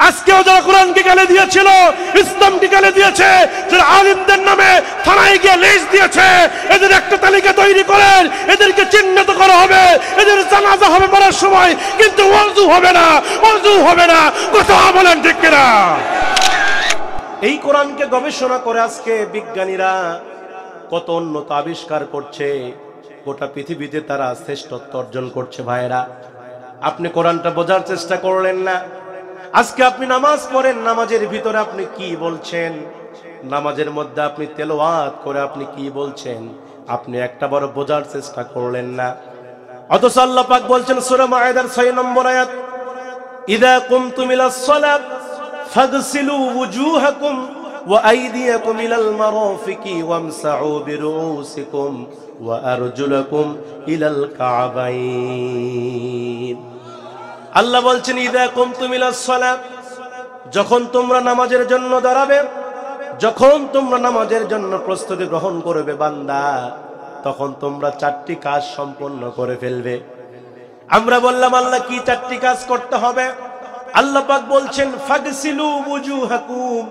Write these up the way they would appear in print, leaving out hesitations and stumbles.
আজকেও যারা কোরআনকে গালি দিয়েছিল, ইসলামকে গালি দিয়েছে, যারা আলিমদের নামে থানায় গিয়ে লিস্ট দিয়েছে, এদের একটা তালিকা তৈরি করেন, এদেরকে চিহ্নিত করা হবে, এদের জানাজা হবে পড়ার সময়, কিন্তু ওযু হবে না, ওযু হবে না। কথা বলেন ঠিক কিনা? এই কোরআনকে গবেষণা করে আজকে বিজ্ঞানীরা কত উন্নত আবিষ্কার করছে, গোটা পৃথিবীতে তারা শ্রেষ্ঠত্ব অর্জন করছে। ভাইয়েরা, আপনি কোরআনটা বোঝার চেষ্টা করলেন না। আজকে আপনি নামাজ পড়েন, নামাজের ভিতরে আপনি কি বলছেন, নামাজের মধ্যে আপনি তেলাওয়াত করে আপনি কি বলছেন, আপনি একটা বড় বোঝার চেষ্টা করলেন না। অথচ আল্লাহ পাক বলছেন সূরা মায়েদার 6 নম্বর আয়াত, ইযা কুমতুম ইলাস সালাত ফাগসিলু ওয়ুজুহাকুম ওয়া আইদিয়াকুম ইলাল মারাফিকি ওয়ামসাউ বিরুসিকুম ওয়া আরজুলাকুম ইলাল কাবাইন। আল্লাহ বলছেন ইযা কুমতুম ইলাস সালাত, যখন তোমরা নামাজের জন্য দাঁড়াবে, যখন তোমরা নামাজের জন্য প্রস্তুতি গ্রহণ করবে বান্দা, তখন তোমরা 4টি কাজ সম্পন্ন করে ফেলবে। আমরা বললাম আল্লাহ কি 4টি কাজ করতে হবে? আল্লাহ পাক বলছেন ফাগসিলু ওয়ুজুহাকুম,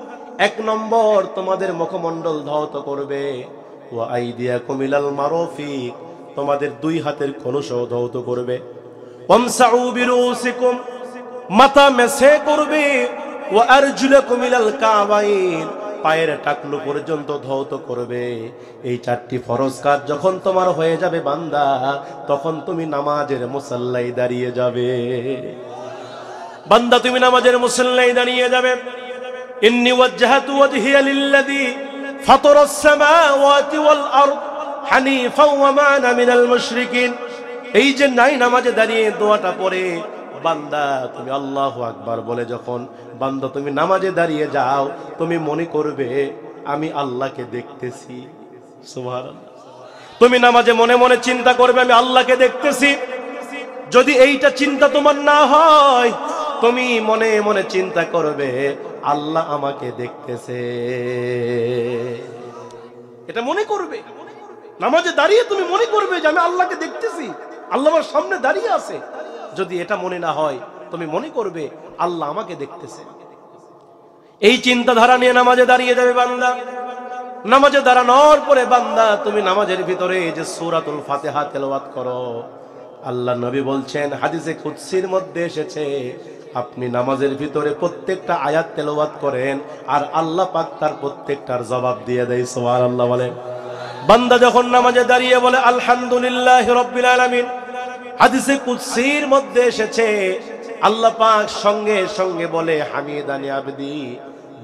1 নম্বর তোমাদের মুখমণ্ডল ধৌত করবে, ওয়া আইদিয়াকুম ইলাল মারাফিক, তোমাদের 2 হাতের কনুসও ধৌত করবে, ওয়ামসাউ বিরুসিকুম, মাথা মেছে করবে, ওয়া আরজুলাকুম ইলাল কাবাইন, পায়ের টাকনু পর্যন্ত ধৌত করবে। এই 4টি ফরজ কাজ যখন তোমার হয়ে যাবে বান্দা, তখন তুমি নামাজের মুসাল্লায় দাঁড়িয়ে যাবে। বান্দা তুমি নামাজের মুসাল্লায় দাঁড়িয়ে যাবে। ইন্নী ওয়াজ্জাহাতু ওয়াজহিয়া লিল্লাযী ফাতারাস সামাওয়াতি ওয়াল আরদ হানিফাও ওয়া মা আনা মিনাল মুশরিকিন। এই যে নাই নামাজে দাঁড়িয়ে দোয়াটা পড়ে বান্দা তুমি আল্লাহু আকবার বলে যখন বান্দা তুমি নামাজে দাঁড়িয়ে যাও, তুমি মনে করবে আমি আল্লাহকে দেখতেছি। সুবহানাল্লাহ। তুমি নামাজে মনে মনে চিন্তা করবে আমি আল্লাহকে দেখতেছি। যদি এইটা চিন্তা তোমার না হয়, তুমি মনে মনে চিন্তা করবে আল্লাহ আমাকে দেখতেছে। এটা মনে করবে, নামাজে দাঁড়িয়ে তুমি মনে করবে যে আমি আল্লাহকে দেখতেছি, আল্লাহ আমার সামনে দাঁড়িয়ে আছে। যদি এটা মনে না হয়, তুমি মনে করবে আল্লাহ আমাকে দেখতেছে। এই চিন্তাধারা নিয়ে নামাজে দাঁড়িয়ে যাবে বান্দা। নামাজে দাঁড়ানোর পরে বান্দা তুমি নামাজের ভিতরে যে সূরাতুল ফাতিহা তেলাওয়াত করো, আল্লাহ নবী বলছেন হাদিসে কুদসির মধ্যে এসেছে, আপনি নামাজের ভিতরে প্রত্যেকটা আয়াত তেলাওয়াত করেন আর আল্লাহ পাক তার প্রত্যেকটার জবাব দিয়ে দেয়। সুবহানাল্লাহ বলেন। বান্দা যখন নামাজে দাঁড়িয়ে বলে আলহামদুলিল্লাহি রাব্বিল আলামিন, হাদিসে কুদসির মধ্যে এসেছে আল্লাহ পাক সঙ্গে সঙ্গে বলে হামিদানি আবদি,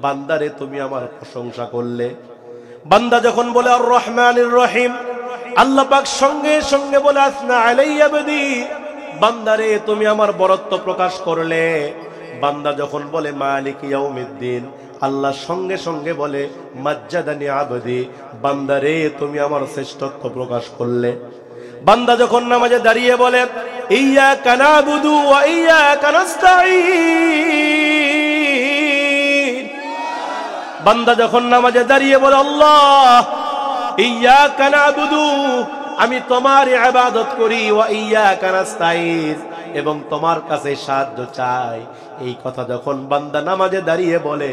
বান্দারে তুমি আমার প্রশংসা করলে। বান্দা যখন বলে আর রহমানির রহিম, আল্লাহ পাক সঙ্গে সঙ্গে বলে আসনা আলাইয়া আবদি, বান্দারে তুমি আমার বরত্ব প্রকাশ করলে। বান্দা যখন বলে মালিক ইয়াউমিদ্দিন, আল্লাহ সঙ্গে সঙ্গে বলে মাজ্জাদানি আবদি, বান্দারে তুমি আমার শ্রেষ্ঠত্ব প্রকাশ করলে। বান্দা যখন নামাজে দাঁড়িয়ে বলে ইয়্যাকা না'বুদু ওয়া ইয়্যাকা নাস্তাঈন, বান্দা যখন নামাজে দাঁড়িয়ে বলে আল্লাহ ইয়্যাকা না'বুদু, আমি তোমার ইবাদত করি, ওয়া ইয়্যাকা নাস্তাঈন, এবং তোমার কাছে সাহায্য চাই, এই কথা যখন বান্দা নামাজে দাঁড়িয়ে বলে,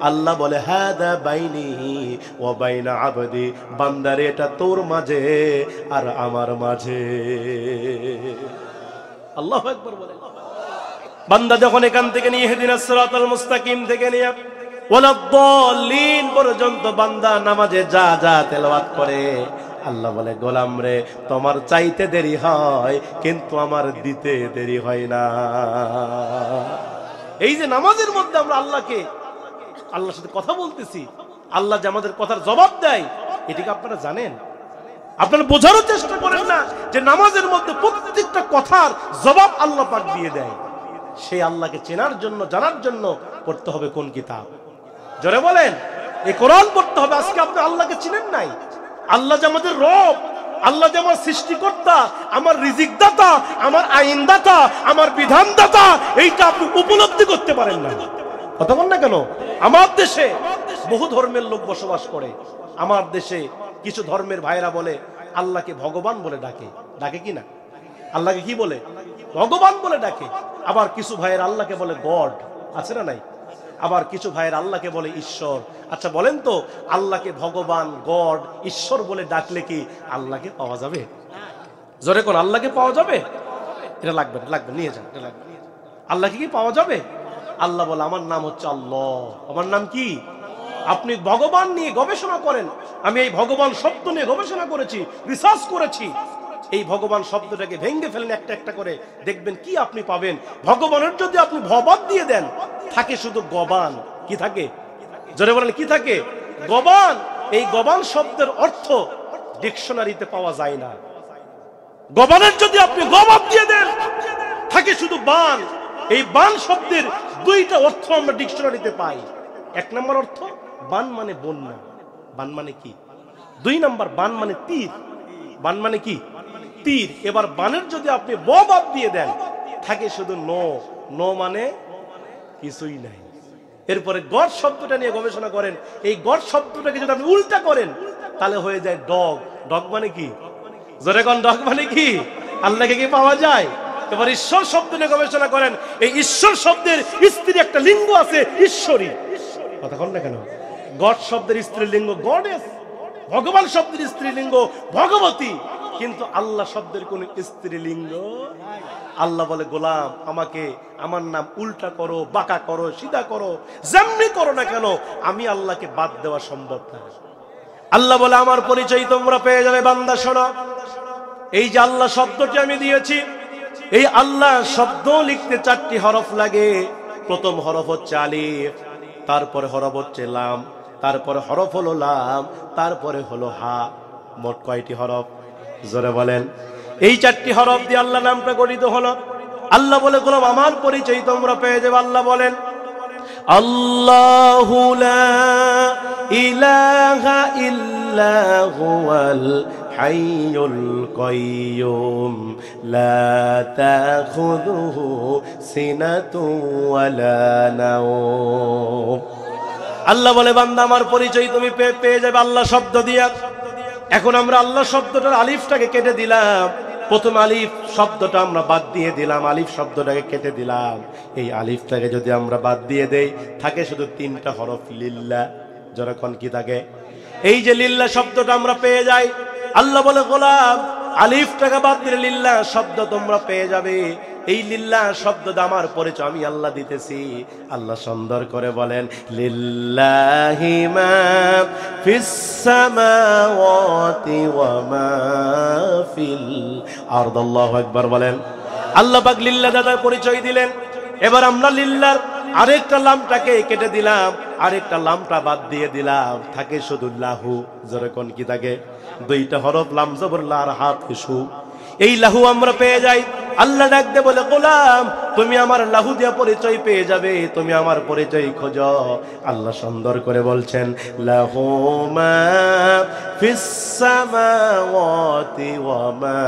আল্লাহ বলে হাদা বাইনি ওয়া বাইনা আবদি, বান্দারে এটা তোর মাঝে আর আমার মাঝে। আল্লাহু আকবার বলে। বান্দা যখন এখান থেকে নিয়ে ইহদিনাস সিরাতাল মুস্তাকিম থেকে নিয়ে ওয়ালাদ-দাল্লিন পর্যন্ত বান্দা নামাজে যা যা তেলাওয়াত করে, আল্লাহ বলে গোলাম রে তোমার চাইতে দেরি হয় কিন্তু আমার দিতে দেরি হয় না। এই যে নামাজের মধ্যে আমরা আল্লাহর সাথে কথা বলতেছি, আল্লাহ যে আমাদের কথার জবাব দেয়, এটাকে আপনারা জানেন? আপনারা বোঝারও চেষ্টা করেন না যে নামাজের মধ্যে প্রত্যেকটা কথার জবাব আল্লাহ পাক দিয়ে দেয়। সেই আল্লাহকে চেনার জন্য, জানার জন্য পড়তে হবে কোন কিতাব? জোরে বলেন, এই কোরআন পড়তে হবে। আজকে আপনি আল্লাহকে চিনেন নাই। আল্লাহ যে আমাদের রব, আল্লাহ যে আমার সৃষ্টিকর্তা, আমার রিজিক দাতা, আমার আইন দাতা, আমার বিধান দাতা, এইটা আপনি উপলব্ধি করতে পারেন না। কথা বল না কেন? আমার দেশে বহু ধর্মের লোক বসবাস করে। আমার দেশে কিছু ধর্মের ভাইরা বলে আল্লাহকে ভগবান বলে ডাকে। ডাকে কি না? আল্লাহকে কি বলে? ভগবান বলে ডাকে। আবার কিছু ভাইয়ের আল্লাহকে বলে গড। আছে না নাই? আবার কিছু ভাইয়ের আল্লাহকে বলে ঈশ্বর। আচ্ছা বলেন তো, আল্লাহকে ভগবান, গড, ঈশ্বর বলে ডাকলে কি আল্লাহকে পাওয়া যাবে? জোরে কোন আল্লাহকে পাওয়া যাবে? এটা লাগবে না, লাগবে, নিয়ে যান, এটা লাগবে। আল্লাহকে কি পাওয়া যাবে? আল্লাহ বলে আমার নাম হচ্ছে আল্লাহ। আমার নাম কি? আপনি ভগবান নিয়ে গবেষণা করেন। আমি এই ভগবান শব্দ নিয়ে গবেষণা করেছি, রিসার্চ করেছি। এই ভগবান শব্দটাকে ভেঙে ফেলেন একটা একটা করে, দেখবেন কি আপনি পাবেন। ভগবানের যদি আপনি ভবাদ দিয়ে দেন, থাকে শুধু গবান। কি থাকে? জোরে বলেন, কি থাকে? গবান। এই গবান শব্দের অর্থ ডিকশনারিতে পাওয়া যায় না। গবানের যদি আপনি গবাদ দিয়ে দেন, থাকে শুধু বান। এই বান শব্দের দুইটা অর্থ আমরা ডিকশনারিতে পাই। এক নম্বর অর্থ, বান মানে বন্যা। বান মানে কি? দুই নম্বর, বান মানে তীর। বান মানে কি? তীর। এবার বানের যদি আপনি বাদ দিয়ে দেন, থাকে শুধু নো মানে কিছুই নাই। এরপরে গড শব্দটা নিয়ে গবেষণা করেন। এই গড শব্দটাকে যদি আপনি উল্টা করেন, তাহলে হয়ে যায় ডগ। ডগ মানে কি? জোরে কোন, ডগ মানে কি? আল্লাহকে কি পাওয়া যায়? এবার ঈশ্বর শব্দ নিয়ে গবেষণা করেন। এই ঈশ্বর শব্দের স্ত্রী একটা লিঙ্গ আছে, ঈশ্বরী। কথা কন না কেন? গড শব্দের স্ত্রীলিঙ্গ গডেস, ভগবান শব্দের স্ত্রীলিঙ্গ ভগবতী, কিন্তু আল্লাহ শব্দের কোন স্ত্রীলিঙ্গ। আল্লাহ বলে, গোলাম আমাকে, আমার নাম উল্টা করো, বাঁকা করো, সিধা করো, যেমনি করো না কেন, আমি আল্লাহকে বাদ দেওয়া সম্ভব না। আল্লাহ বলে, আমার পরিচয় তোমরা পেয়ে যাবে বান্দা। শোনো, এই যে আল্লাহ শব্দটি আমি দিয়েছি, এই আল্লাহ শব্দ লিখতে 4টি হরফ লাগে। প্রথম হরফ হচ্ছে আলিফ, তারপরে হরফ হচ্ছে লাম, তারপরে হরফ হলো লাম, তারপরে হলো হা। মোট কয়টি হরফ? জোরে বলেন। এই 4টি হরফ দিয়ে আল্লাহ নামটা গঠিত হলো। আল্লাহ বলে, গোলাম আমার পরিচয় তোমরা পেয়ে যাবে। আল্লাহ বলেন, আল্লাহু লা ইলাহা ইল্লা হুয়াল হাইয়ুল কাইয়্যুম লা তাখুযুহু সিনাতুন ওয়ালা নাওম। আল্লাহ বলে, বান্দা আমার পরিচয় তুমি পেয়ে যাবে আল্লাহ শব্দ দিয়া। এখন আমরা আল্লাহ শব্দটার আলিফটাকে কেটে দিলাম। প্রথম আলিফ শব্দটা আমরা বাদ দিয়ে দিলাম, আলিফ শব্দটাকে কেটে দিলাম। এই আলিফটাকে যদি আমরা বাদ দিয়ে দেই, থাকে শুধু 3টা হরফ, লিল্লাহ। যখন কি থাকে? এই যে লিল্লাহ শব্দটা আমরা পেয়ে যাই। আল্লাহ বলে, গোলাম আলিফটাকে বাদ দিলে লিল্লাহ শব্দ তোমরা পেয়ে যাবে। এই লিল্লাহ শব্দটা আমার পরিচয় আমি আল্লাহ দিতেছি। আল্লাহ সুন্দর করে বলেন, লিল্লাহি মা ফিস সামাওয়াতি ওয়া মা ফিল আরদ। আল্লাহু আকবার বলেন। আল্লাহ পাক লিল্লাহ দাদার পরিচয় দিলেন। এবার আমরা লিল্লাহর আরেকটা লামটাকে কেটে দিলাম, আরেকটা লামটা বাদ দিয়ে দিলাম, থাকে শুধু লাহু। যেরকম কি থাকে? 2টা হরফ, লাম জবর লা আর হা পেশু। এই লাহু আমরা পেয়ে যাই। আল্লাহ ডাক দে বলে, গোলাম তুমি আমার লাহু দিয়া পরিচয় পেয়ে যাবে, তুমি আমার পরিচয় খোঁজো। আল্লাহ সুন্দর করে বলছেন, লাহু মা ফিস সামাওয়াতি ওয়া মা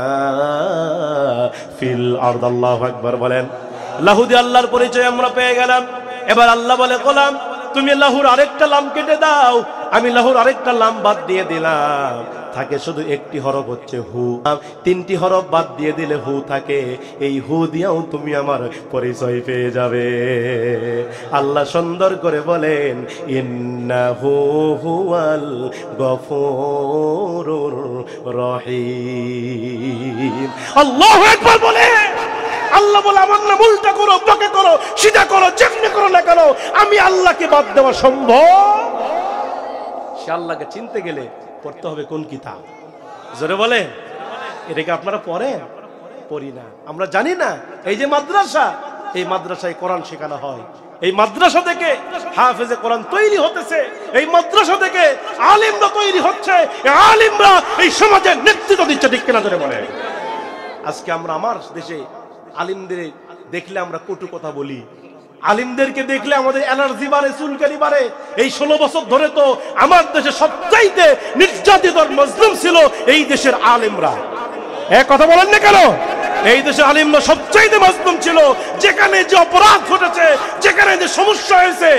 ফিল আরদ। আল্লাহু আকবার বলেন। লাহু দিয়ে আল্লাহর পরিচয় আমরা পেয়ে গেলাম। এবার আল্লাহ বলে, গোলাম তুমি লাহুর আরেকটা লাম কেটে দাও। আমি লাহুর আরেকটা লাম বাদ দিয়ে দিলাম, থাকে শুধু একটি হরফ হচ্ছে হু। 3টি হরফ বাদ দিয়ে দিলে হু থাকে। এই হু দিয়েও তুমি আমার পরিচয় পেয়ে যাবে। আল্লাহ সুন্দর করে বলেন, ইন্নাহু হুয়াল গফুরুর রহিম। আল্লাহু আকবার বলে। আল্লাহ বলে, আমার নাম উল্টা করো, বাঁকা করো, সিধা করো, যেমনি করো না কেন, আমি আল্লাহকে বাদ দেওয়া সম্ভব। সে আল্লাহকে চিনতে গেলে পড়তে হবে কোন কিতাব? জোরে বলে। এটাকে আপনারা পড়েন? পড়ি না, আমরা জানি না। এই যে মাদ্রাসা, এই মাদ্রাসায় কোরআন শেখানো হয়। এই মাদ্রাসা থেকে হাফেজে কোরআন তৈরি হতেছে। এই মাদ্রাসা থেকে আলিমরা তৈরি হচ্ছে। এই আলিমরা এই সমাজের নেতৃত্ব দিচ্ছে। ঠিক কিনা জোরে বলে। আজকে আমরা আমার দেশে আলিমদের দেখলে আমরা কটু কথা বলি। আলিমদেরকে দেখলে আমাদের এনার্জি বাড়ে, চুলকানি বাড়ে। এই 16 বছর ধরে তো আমার দেশে সবচাইতে নির্যাতিত মজলুম ছিল এই দেশের আলিমরা। এক কথা বলেন না কেন? এই দেশের আলিমরা সবচাইতে মজলুম ছিল। যেখানে যে অপরাধ ঘটেছে, যেখানে যে সমস্যা হয়েছে,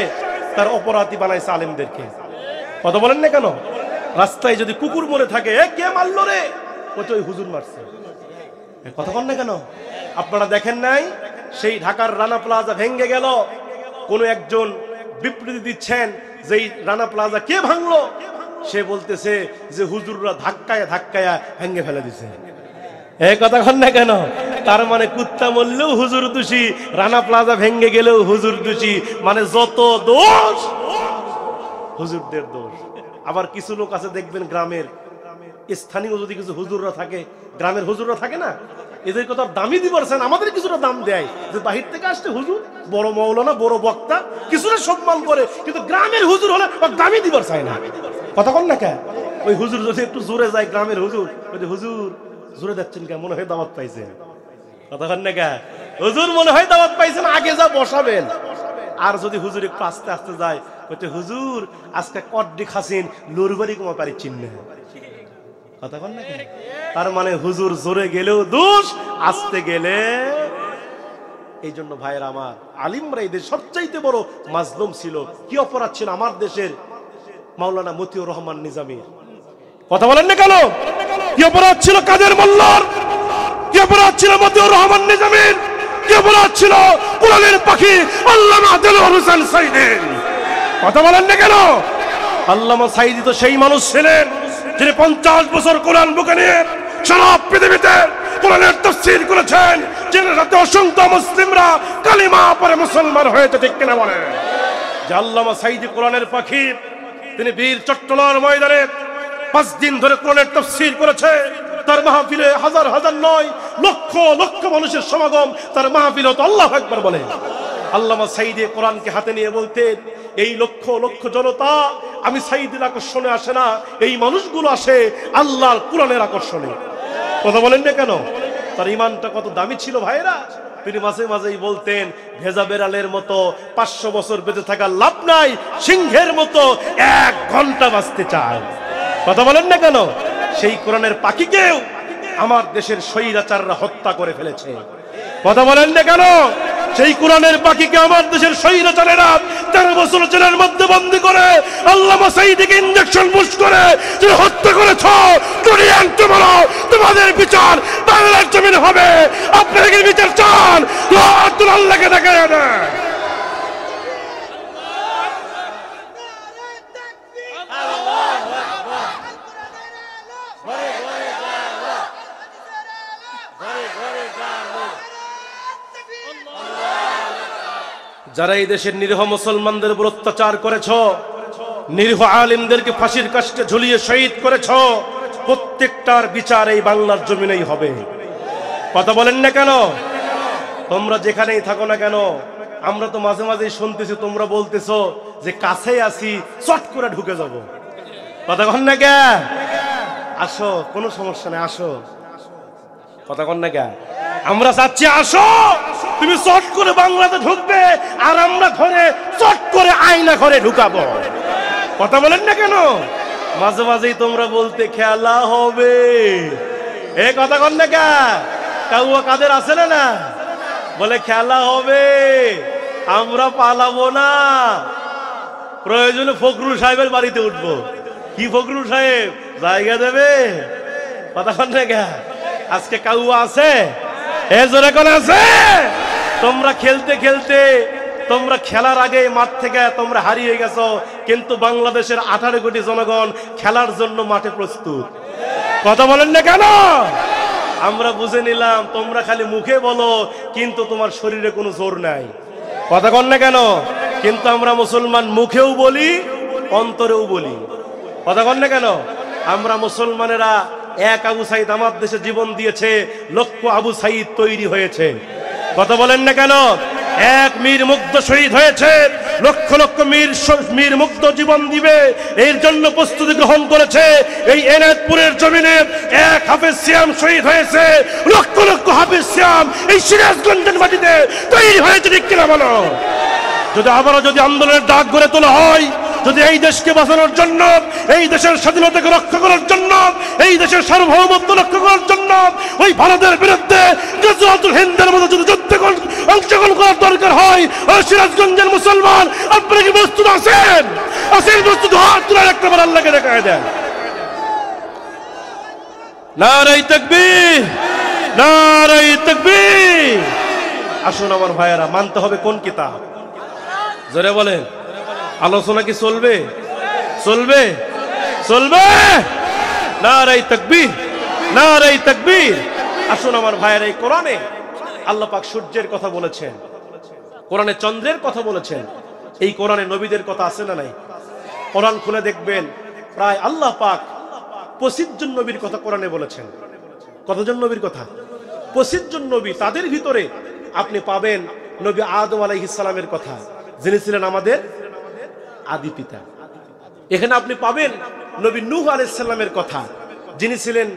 তার অপরাধী বানাইছে আলিমদেরকে। কথা বলেন না কেন? রাস্তায় যদি কুকুর মরে থাকে, কে মারলো রে? ওই হুজুর মারছে। কথা বলেন না কেন? আপনারা দেখেন নাই সেই ঢাকার রানা প্লাজা ভেঙে গেল, কোন একজন বিবৃতি দিচ্ছেন যে এই রানা প্লাজা কে ভাঙলো, সে বলতেছে যে হুজুররা ধাক্কায় ধাক্কায় ভেঙে ফেলে দিছে। এই কথা কন না কেন? তার মানে কুত্তা মরলেও হুজুর দোষী, রানা প্লাজা ভেঙে গেলেও হুজুর দোষী, মানে যত দোষ হুজুরদের দোষ। আবার কিছু লোক আছে দেখবেন গ্রামের স্থানীয় যদি কিছু হুজুররা থাকে, গ্রামের হুজুররা থাকে না, এদের কথা দামি দিবছেন, আমাদের কিছুটা দাম দেয় যে বাহির থেকে আসতে হুজুর বড় মৌলানা বড় বক্তা কিছুটা সম্মান করে, কিন্তু গ্রামের হুজুর হলে দামি দিবার চায় না। কথা কন না কে? ওই হুজুর যদি একটু জোরে যায়, গ্রামের হুজুর হুজুর জোরে যাচ্ছেন কে, মনে হয় দাওয়াত পাইছেন। কথা কন না কে? হুজুর মনে হয় দাওয়াত পাইছেন, আগে যা বসাবেন। আর যদি হুজুর একটু আস্তে আস্তে যায়, হুজুর আজকে কড্ডি খাসিন লুরবাড়ি কমা পারি চিহ্ন। কথা কন না? তার মানে হুজুর জোরে গেলেও দোষ, আসতে গেলে। এই জন্য ভাইয়ের আমার, আলিমরা এই দেশ সবচাইতে বড় মাজলুম ছিল। কি অপরাধ ছিল আমার দেশের মাওলানা মতিউর রহমান নিজামীর? কথা বলেন না কেন? কি অপরাধ ছিল কাদের মোল্লার? কি অপরাধ ছিল মতিউর রহমান নিজামীর? কি অপরাধ ছিল কোরআনের পাখি আল্লামা দেলোয়ার হোসেন সাইদের? কথা বলেন না কেন? আল্লামা সাইদি তো সেই মানুষ ছিলেন যিনি 50 বছর কোরআন বুকে নিয়ে সারা পৃথিবীতে কোরআনের তাফসীর করেছেন, যিনি রাতে অসংখ্য মুসলিমরা কালিমা পড়ে মুসলমান হয়েছে। ঠিক কিনা বলেন? যে আল্লামা সাইদি কোরআনের পাখি, তিনি বীর চট্টলার ময়দানে 5 দিন ধরে কোরআনের তাফসীর করেছে। তার মাহফিলে হাজার হাজার নয় লক্ষ লক্ষ মানুষের সমাগম, তার মাহফিলে তো আল্লাহু আকবার বলে। আল্লামা সাইদি কোরআনকে হাতে নিয়ে বলতেন, এই লক্ষ লক্ষ জনতা আমি সাইদির আকর্ষণে আসে না, এই মানুষগুলো আসে আল্লাহর কোরআনের আকর্ষণে। কথা বলেন না কেন? তার ইমানটা কত দামি ছিল ভাইরা। তিনি মাঝে মাঝেই বলতেন, ভেজা বেড়ালের মতো 500 বছর বেঁচে থাকার লাভ নাই, সিংহের মতো 1 ঘন্টা বাঁচতে চায়। কথা বলেন না কেন? সেই কোরআনের পাখিকেও আমার দেশের স্বৈরাচাররা হত্যা করে ফেলেছে। কথা বলেন না কেন? সেই কোরআনের পাখিকে আমার দেশের স্বৈরাচারেরা 13 বছর জেলের মধ্যে বন্দী করে আল্লামা সাইদিকে ইনজেকশন পুশ করে যারা হত্যা করেছ, তোমাদের বিচার বাংলার জমিনে হবে। আপনারা কি বিচার চান? আল্লাহকে দেখায় না। যারা এই দেশের নিরীহ মুসলমানদের উপর অত্যাচার করেছ, নিরীহ আলেমদেরকে ফাঁসির কাস্টে ঝুলিয়ে শহীদ করেছ, প্রত্যেকটার বিচার এই বাংলার জমিনেই হবে। কথা বলেন না কেন? তোমরা যেখানেই থাকো না কেন, আমরা তো মাঝে মাঝেই শুনতেছি তোমরা বলতেছো যে কাছেই আসি, চট করে ঢুকে যাব। কথা কন না কে? আসো, কোনো সমস্যা নেই, আসো। কথা কন না কে? আমরা চাচ্ছি আসো, তুমি চট করে বাংলাতে ঢুকবে, আর আমরা ঘরে চট করে আয়না ঘরে ঢুকাবো। কথা বলেন না কেন? মাঝে মাঝেই তোমরা বলতে খেলা হবে, এ কথা কন না কে? কাউয়া কাদের আছে না, বলে খেলা হবে, আমরা পালাবো না, প্রয়োজনে ফখরুল সাহেবের বাড়িতে উঠবো। কি ফখরুল সাহেব জায়গা দেবে? কথা কন না কে? আজকে কাউয়া আছে? এ জোরে কোন আছে? তোমরা খেলতে খেলতে, তোমরা খেলার আগে মাঠ থেকে তোমরা হারিয়ে গেছো, কিন্তু বাংলাদেশের 18 কোটি জনগণ খেলার জন্য মাঠে প্রস্তুত। কথা বলেন না কেন? আমরা বুঝে নিলাম তোমরা খালি মুখে বলো, কিন্তু তোমার শরীরে কোনো জোর নাই। কথা কন না কেন? কিন্তু আমরা মুসলমান মুখেও বলি, অন্তরেও বলি। কথা কন না কেন? আমরা মুসলমানেরা এক আবু সাইদ আমার দেশে জীবন দিয়েছে, লক্ষ আবু সাইদ তৈরি হয়েছে। কথা বলেন না কেন? এক মীর মুগ্ধ শহীদ হয়েছে, লক্ষ লক্ষ মীর মুগ্ধ জীবন দিবে, এর জন্য প্রস্তুতি গ্রহণ করেছে। এই এনায়তপুরের জমিনে এক হাফেজ সিয়াম শহীদ হয়েছে, লক্ষ লক্ষ হাফেজ সিয়াম এই সিরাজগঞ্জের মাটিতে তৈরি হয়েছে। ঠিক কিনা বলো? যদি আবারও যদি আন্দোলনের ডাক গড়ে তোলা হয়, যদি এই দেশকে বাঁচানোর জন্য, এই দেশের স্বাধীনতাকে রক্ষা করার জন্য, এই দেশের সার্বভৌমত্ব রক্ষা করার জন্য ওই ভারতের বিরুদ্ধে গজওয়াতুল হিন্দের মতো যদি যুদ্ধে অংশগ্রহণ করার দরকার হয়, ওই সিরাজগঞ্জের মুসলমান আপনারা কি প্রস্তুত আছেন? আছেন? প্রস্তুত হাত তুলে একটা বার আল্লাহকে দেখায় দেন। নারে তাকবীর, নারে তাকবীর। আসুন আমার ভাইয়েরা, মানতে হবে কোন কিতাব? জোরে বলেন। আলোচনা কি চলবে? চলবে, চলবে। নারে তাকবীর, নারে তাকবীর। আসুন আমার ভাইয়েরা, এই কোরআনে আল্লাহ পাক সূর্যের কথা বলেছেন, কোরআনে চন্দ্রের কথা বলেছেন, এই কোরআনে নবীদের কথা আছে না নাই? কোরআন খুলে দেখবেন প্রায় আল্লাহ পাক 25 জন নবীর কথা কোরআনে বলেছেন। কতজন নবীর কথা? 25 জন নবী। তাদের ভিতরে আপনি পাবেন নবী আদম আলাইহিস সালামের কথা, যিনি ছিলেন আমাদের আদি পিতা। এখানে আপনি পাবেন নবী নূহ আলাইহিস সালামের কথা, যিনি ছিলেন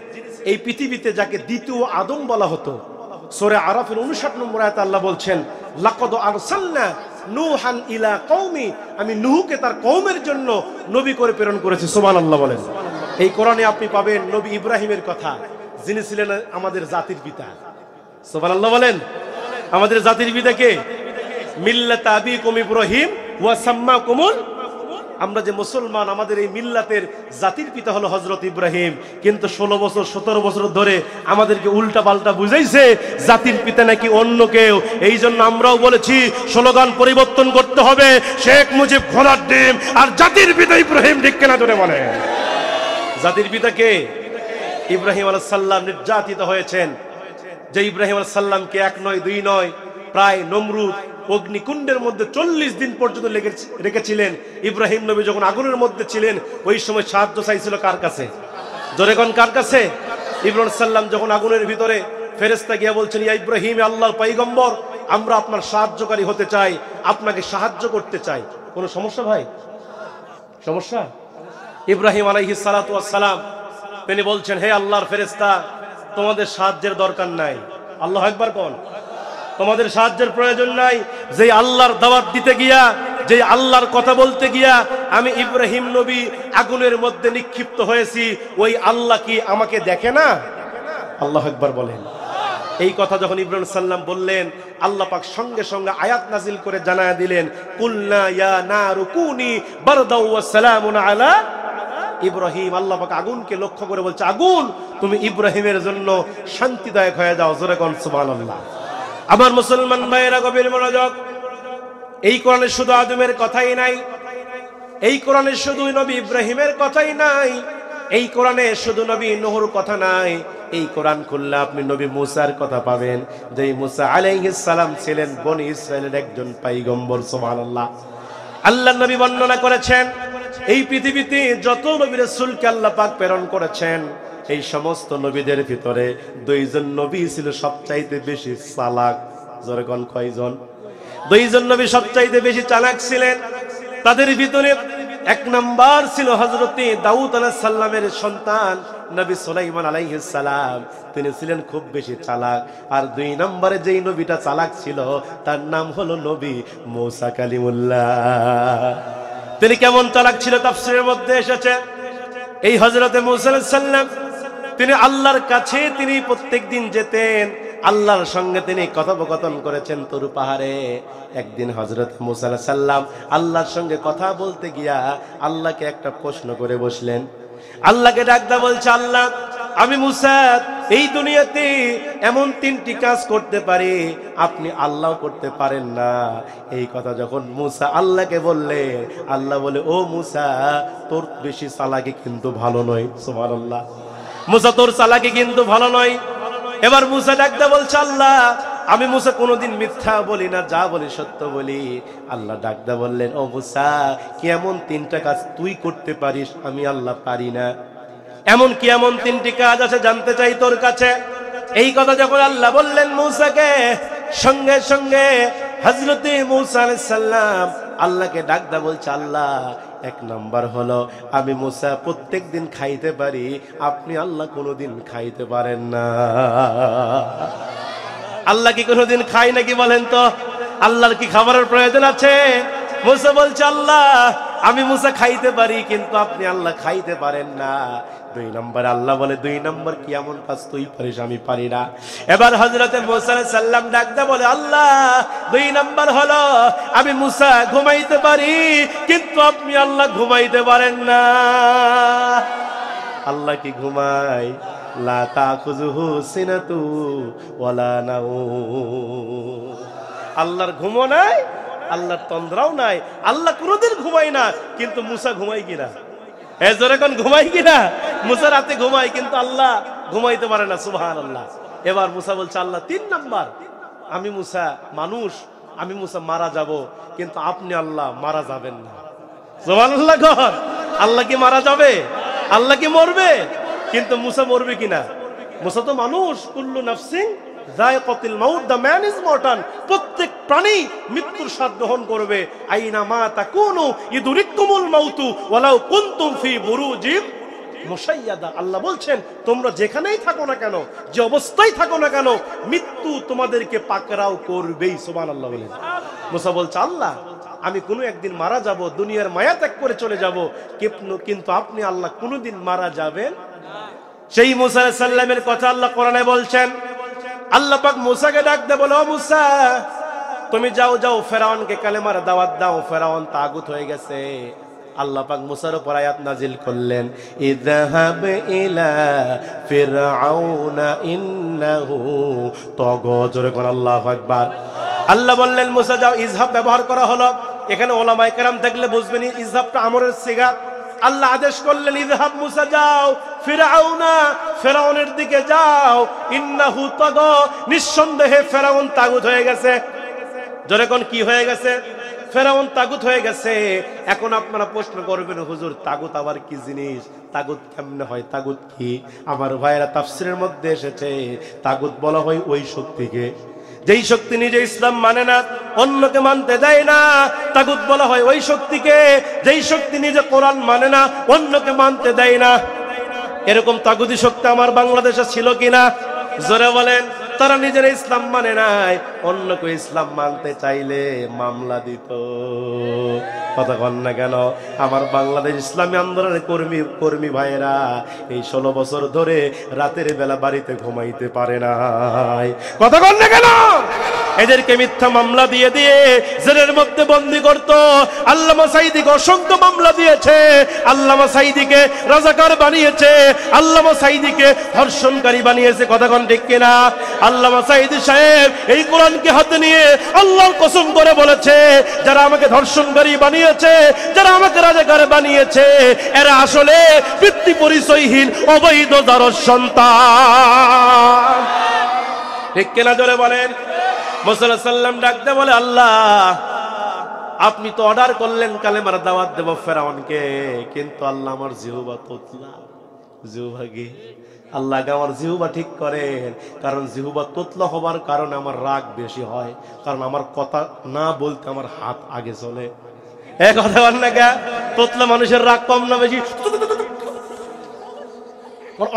এই পৃথিবীতে যাকে দ্বিতীয় আদম বলা হতো। সূরা আরাফের 59 নম্বর আয়াতে আল্লাহ বলছেন, লাকাদ আরসালনা নূহান ইলা কওমি, আমি নূহকে তার কওমের জন্য নবী করে প্রেরণ করেছি। সুবহানাল্লাহ বলেন। এই কোরআনে আপনি পাবেন নবী ইব্রাহিমের কথা, যিনি ছিলেন আমাদের জাতির পিতা। সুবহানাল্লাহ বলেন। আমাদের জাতির পিতা কে? মিল্লাত আবিকুম ইব্রাহিম ওয়া সাম্মাকুমুল, আমরা যে মুসলমান, আমাদের এই মিল্লাতের জাতির পিতা হলো হযরত ইব্রাহিম। কিন্তু 16 বছর 17 বছর ধরে আমাদেরকে উল্টা পাল্টা বুঝাইছে জাতির পিতা নাকি অন্য কেউ। এই জন্য আমরাও বলেছি স্লোগান পরিবর্তন করতে হবে, শেখ মুজিব ঘোড়ার ডিম আর জাতির পিতা ইব্রাহিম। ঠিক কিনা জোরে বলে? জাতির পিতা কে? ইব্রাহিম আলাইহিস সালাম নির্যাতিত হয়েছেন। যে ইব্রাহিম আলাইহিস সালামকে 1 নয় 2 নয় প্রায় নমরুদ অগ্নিকুণ্ডের মধ্যে 40 দিন পর্যন্ত রেখেছিলেন। ইব্রাহিম নবী যখন আগুনের মধ্যে ছিলেন, ওই সময় সাহায্য চাইছিল কার কাছে? জোরে কোন কার কাছে? ইব্রাহিম সাল্লাম যখন আগুনের ভিতরে, ফেরেশতা গিয়া বলছেন, ইয়া ইব্রাহিম, আল্লাহর পয়গম্বর, আমরা আপনার সাহায্যকারী হতে চাই, আপনাকে সাহায্য করতে চাই। কোনো সমস্যা ভাই? সমস্যা? ইব্রাহিম আলাইহিস সালাতু ওয়াস সালাম তিনি বলছেন, হে আল্লাহর ফেরেশতা, তোমাদের সাহায্যের দরকার নাই। আল্লাহু আকবার কোন? তোমাদের সাহায্যের প্রয়োজন নাই। যে আল্লাহর দাওয়াত দিতে গিয়া, যে আল্লাহর কথা বলতে গিয়া আমি ইব্রাহিম নবী আগুনের মধ্যে নিক্ষিপ্ত হয়েছি, ওই আল্লাহ কি আমাকে দেখে না? আল্লাহু আকবার বলেন। এই কথা যখন ইব্রাহিম সাল্লাম বললেন, আল্লাহ পাক সঙ্গে সঙ্গে আয়াত নাজিল করে জানায়া দিলেন, কুলনা ইয়া নারু কুনি বারদাও ওয়া সালামুন আলা ইব্রাহিম। আল্লাহ পাক আগুনকে লক্ষ্য করে বলছে, আগুন তুমি ইব্রাহিমের জন্য শান্তিদায়ক হয়ে যাও। জোরে কোন সুবহানাল্লাহ। আমার মুসলমান ভাইয়েরা, গভীর মনোযোগ। এই কোরআনে শুধু আদমের কথাই নাই, এই কোরআনে শুধু নবী ইব্রাহিমের কথাই নাই, এই কোরআনে শুধু নবী নূহর কথা নাই। এই কোরআন খুললে আপনি নবী মুসার কথা পাবেন, যেই মুসা আলাইহিস সালাম ছিলেন বনি ইসরাইলের একজন পয়গম্বর। সুবহানাল্লাহ। আল্লাহ নবী বর্ণনা করেছেন, এই পৃথিবীতে যত নবী রাসূলকে আল্লাহ পাক প্রেরণ করেছেন, এই সমস্ত নবীদের ভিতরে 2 জন নবী ছিল সবচাইতে বেশি চালাক। জোরে কোন কয়জন? 2 জন নবী সবচাইতে বেশি চালাক ছিলেন। তাদের ভিতরে 1 নাম্বার ছিল হযরত দাউদ আলাইহিস সালামের সন্তান নবী সুলাইমান আলাইহিস সালাম। তিনি ছিলেন খুব বেশি চালাক। আর 2 নম্বরে যেই নবীটা চালাক ছিল, তার নাম হলো নবী মূসা কালিমুল্লাহ। তিনি কেমন চালাক ছিল তাফসীরের মধ্যে এসেছে, এই হযরত মূসা আলাইহিস সালাম তিনি আল্লাহর কাছে তিনি প্রত্যেকদিন যেতেন, আল্লাহর সঙ্গে তিনি কথোপকথন করেছেন তুর পাহাড়ে। একদিন হযরত মূসা আলাইহিস সালাম আল্লাহর সঙ্গে কথা বলতে গিয়া আল্লাহকে একটা প্রশ্ন করে বসলেন। আল্লাহকে ডাকদা বলছে, আল্লাহ, আমি মূসা এই দুনিয়াতে এমন 3টি কাজ করতে পারি, আপনি আল্লাহ করতে পারেন না। এই কথা যখন মূসা আল্লাহকে বললে, আল্লাহ বলে, ও মূসা, তোর বেশি চালাকি কিন্তু ভালো নয়। সুবহানাল্লাহ। মূসা, তোর চালাকি কিন্তু ভালো নয়। এবার মূসা ডাকদা বলছে, আল্লাহ, আমি মূসা কোনোদিন মিথ্যা বলি না, যা বলি সত্য বলি। আল্লাহ ডাকদা বললেন, ও মূসা, কি এমন 3টা কাজ তুই করতে পারিস, আমি আল্লাহ পারি না? এমন কি এমন 3টি কাজ আছে, জানতে চাই তোর কাছে। এই কথা যখন আল্লাহ বললেন মূসাকে, সঙ্গে সঙ্গে হযরত মূসা আলাইহিস সালাম আল্লাহকে ডাকদা বলছে, আল্লাহ, 1 নাম্বার হলো আমি মূসা প্রত্যেকদিন খাইতে পারি, আপনি আল্লাহ কোনোদিন খাইতে পারেন না। আল্লাহ কি কোনোদিন খায় নাকি বলেন তো? আল্লাহর কি খাবারের প্রয়োজন আছে? মূসা বলছে, আল্লাহ, আমি মূসা খাইতে পারি, কিন্তু আপনি আল্লাহ খাইতে পারেন না। 2 নম্বর আল্লাহ বলে, 2 নম্বর কি এমন কাজ তুই পারিস, আমি পারি না? এবার হযরত মূসা আলাইহিস সালাম ডাকদা বলে, আল্লাহ, 2 নম্বর হলো আমি মূসা ঘুমাইতে পারি, কিন্তু আপনি আল্লাহ ঘুমাইতে পারেন না। আল্লাহ কি ঘুমায়? লা তাখুযুহু সিনাতু ওয়ালা নাউম। আল্লাহর ঘুমও নাই, আল্লাহর তন্দ্রাও নাই, আল্লাহ কোনোদিন ঘুমায় না, কিন্তু মুসা ঘুমায় কিনা? এখন ঘুমাই কিনা? মুসা রাতে ঘুমায়, কিন্তু আল্লাহ ঘুমাইতে পারে না। সুবহানাল্লাহ। এবার মুসা বলছে, আল্লাহ 3 নাম্বার, আমি মুসা মানুষ, আমি মুসা মারা যাব, কিন্তু আপনি আল্লাহ মারা যাবেন না। সুবহানাল্লাহ। আল্লাহ কি মারা যাবে? আল্লাহ কি মরবে? কিন্তু মুসা মরবে কিনা? মুসা তো মানুষ। কুল্লু নাফসিন যায়কাতুল মাউত, দ্য ম্যান ইজ মর্টাল। প্রত্যেক প্রাণী মৃত্যুর স্বাদ গ্রহণ করবে। আইনা মা তাকুনু ইদরিকুমুল মাউতু ওয়ালাউ কুনতুম ফি বুরুজিম মুশাইয়াদা। আল্লাহ বলছেন, তোমরা যেখানেই থাকো না কেন, যে অবস্থায় থাকো না কেন, মৃত্যু তোমাদেরকে পাকড়াও করবেই। সুবহানাল্লাহ বলেন। মুসা বলছে, আল্লাহ আমি কোনো একদিন মারা যাব, দুনিয়ার মায়া ত্যাগ করে চলে যাব, কিন্তু আপনি আল্লাহ কোনোদিন মারা যাবেন। সেই মুসা আলাইহিস সালামের কথা আল্লাহ কোরআনে বলছেন। আল্লাহ পাক মুসাকে ডাক দিয়ে বলে, ও মুসা, তুমি যাও যাও ফেরাউনকে কালেমার দাওয়াত দাও, ফেরাউন তাগুত হয়ে গেছে। আল্লাহ পাক মুসার উপর আয়াত নাজিল করলেন, ইযহাব ইলা ফিরআউনা ইন্নাহু তাগা। জোরে কোন আল্লাহু আকবার। আল্লাহ বললেন, মুসা যাও। ইযহাব ব্যবহার করা হলো, এখানে ওলামায়ে কেরাম দেখলে বুঝবেন ইযহাবটা আমরের সিগা। আল্লাহ আদেশ করলেন, ইযহাব মুসা যাও ফিরআউনা, ফেরাউনের দিকে যাও, ইন্নাহু তাগা, নিঃসন্দেহে ফেরাউন তাগুত হয়ে গেছে। জোরে কোন কি হয়ে গেছে? ফেরাউন তাগুত হয়ে গেছে। এখন আপনারা প্রশ্ন করবেন, হুজুর তাগুত আবার কি জিনিস? তাগুত কেমনে হয়? তাগুত কি? আমার ভাইরা তাফসীরের মধ্যে এসেছে, তাগুত বলা হয় ওই শক্তিকে যেই শক্তি নিজে ইসলাম মানে না, অন্যকে মানতে দেয় না। তাগুত বলা হয় ওই শক্তিকে যেই শক্তি নিজে কোরআন মানে না, অন্যকে মানতে দেয় না। এরকম তাগুতি শক্তি আমার বাংলাদেশে ছিল কিনা? জোরে বলেন। তারা নিজেরা ইসলাম মানে নাই, অন্যকে ইসলাম মানতে চাইলে মামলা দিত। কথা কন না কেন? আমার বাংলাদেশ ইসলামী আন্দোলনের কর্মী ভাইয়েরা এই 16 বছর ধরে রাতের বেলা বাড়িতে ঘুমাইতে পারে নাই। কথা কন না কেন? এদেরকে মিথ্যা মামলা দিয়ে দিয়ে জেলের মধ্যে বন্দী করত। আল্লামা সাঈদীকে অসংখ্য মামলা দিয়েছে, আল্লামা সাঈদীকে রাজাকার বানিয়েছে, আল্লামা সাঈদীকে ধর্ষণকারী বানিয়েছে। কথা কোন ঠিক কিনা? আল্লামা সাঈদী সাহেব এই কোরআনকে হাতে নিয়ে আল্লাহর কসম করে বলেছে, যারা আমাকে ধর্ষণকারী বানিয়েছে, যারা আমাকে রাজাকার বানিয়েছে, এরা আসলে পিতৃ পরিচয়হীন অবৈধ দারস সন্তান। ঠিক কিনা? জোরে বলেন। মুসা আলাইহিস সালাম ডাকতে বলে, আল্লাহ আপনি তো অর্ডার করলেন কালেমার দাওয়াত দেব ফেরাউনকে, কিন্তু আল্লাহ আমার জিহ্বা তোতলা। জিহ্বাকে আল্লাহ আমার জিহ্বা ঠিক করেন, কারণ জিহ্বা তোতলা হবার কারণে আমার রাগ বেশি হয়, কারণ আমার কথা না বলতে আমার হাত আগে চলে। এক কথা বল না কে? তোতলা মানুষের রাগ কম না বেশি?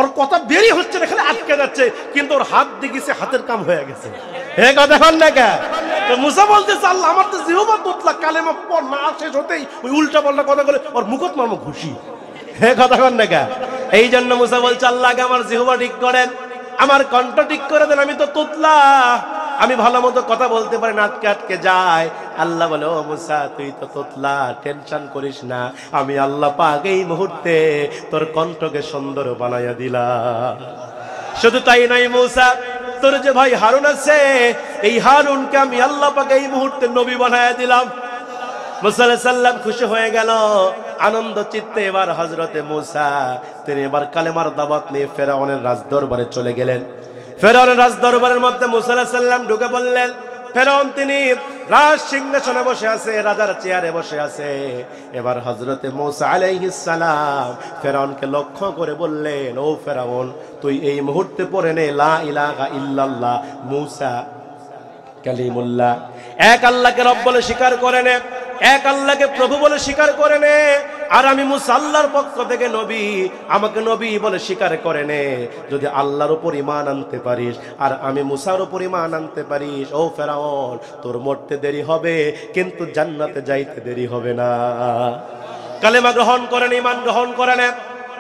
ওর কথা বেরিয়ে হচ্ছে না, খালি আটকে যাচ্ছে, কিন্তু ওর হাত দেখিছে হাতের কাম হয়ে গেছে। হে কথা বল না কে? তো মুসা বলতেছে, আল্লাহ আমার তো জিহ্বা তোতলা, কালেমা পড় না শেষ হতেই ওই উল্টা পাল্টা কথা বলে ওর মুখত মারমো ঘুষি। হে কথা বল না কে? এই জন্য মুসা বলছে, আল্লাহকে আমার জিহ্বা ঠিক করেন, আমার কণ্ঠ ঠিক করে দেন, আমি তো তোতলা, আমি ভালো মতো কথা বলতে পারি না, আটকে আটকে যায়। আল্লাহ বলে, ও মুসা তুই তো তোতলা, টেনশন করিস না, আমি আল্লাহ পাক এই মুহূর্তে তোর কণ্ঠকে সুন্দর বানাইয়া দিলাম। শুধু তাই নাই মুসা, তোর যে ভাই হারুন আছে, এই হারুনকে আমি আল্লাহ পাক এই মুহূর্তে নবী বানাইয়া দিলাম। মুসা আলাইহিস সালাম খুশি হয়ে গেল, আনন্দ চিত্তে এবার হযরতে মুসা তিনি এবার কালেমার দাওয়াত নিয়ে ফেরাউনের রাজদরবারে চলে গেলেন। ফেরাউনের রাজদরবারের মধ্যে মুসা আলাইহিস সালাম ঢুকে বললেন, ফেরাউন তিনি রাজ সিংহাসনে বসে আছে, রাজার চেয়ারে বসে আছে। এবার হযরতে মুসা আলাইহিস সালাম ফেরাউনকে লক্ষ্য করে বললেন, ও ফেরাউন, তুই এই মুহূর্তে পড়ে নে লা ইলাহা ইল্লাল্লাহ মুসা কালিমুল্লাহ। এক আল্লাহকে রব বলে স্বীকার করে নে, এক আল্লাহকে প্রভু বলে স্বীকার করে নে, আর আমি মুসা আল্লাহর পক্ষ থেকে নবী, আমাকে নবী বলে স্বীকার করে নে। যদি আল্লাহর উপর ঈমান আনতে পারিস আর আমি মুসার উপর ঈমান আনতে পারিস, ও ফেরাউন তোর মরতে দেরি হবে, কিন্তু জান্নাতে যাইতে দেরি হবে না। কালেমা গ্রহণ করেন, ঈমান গ্রহণ করেন।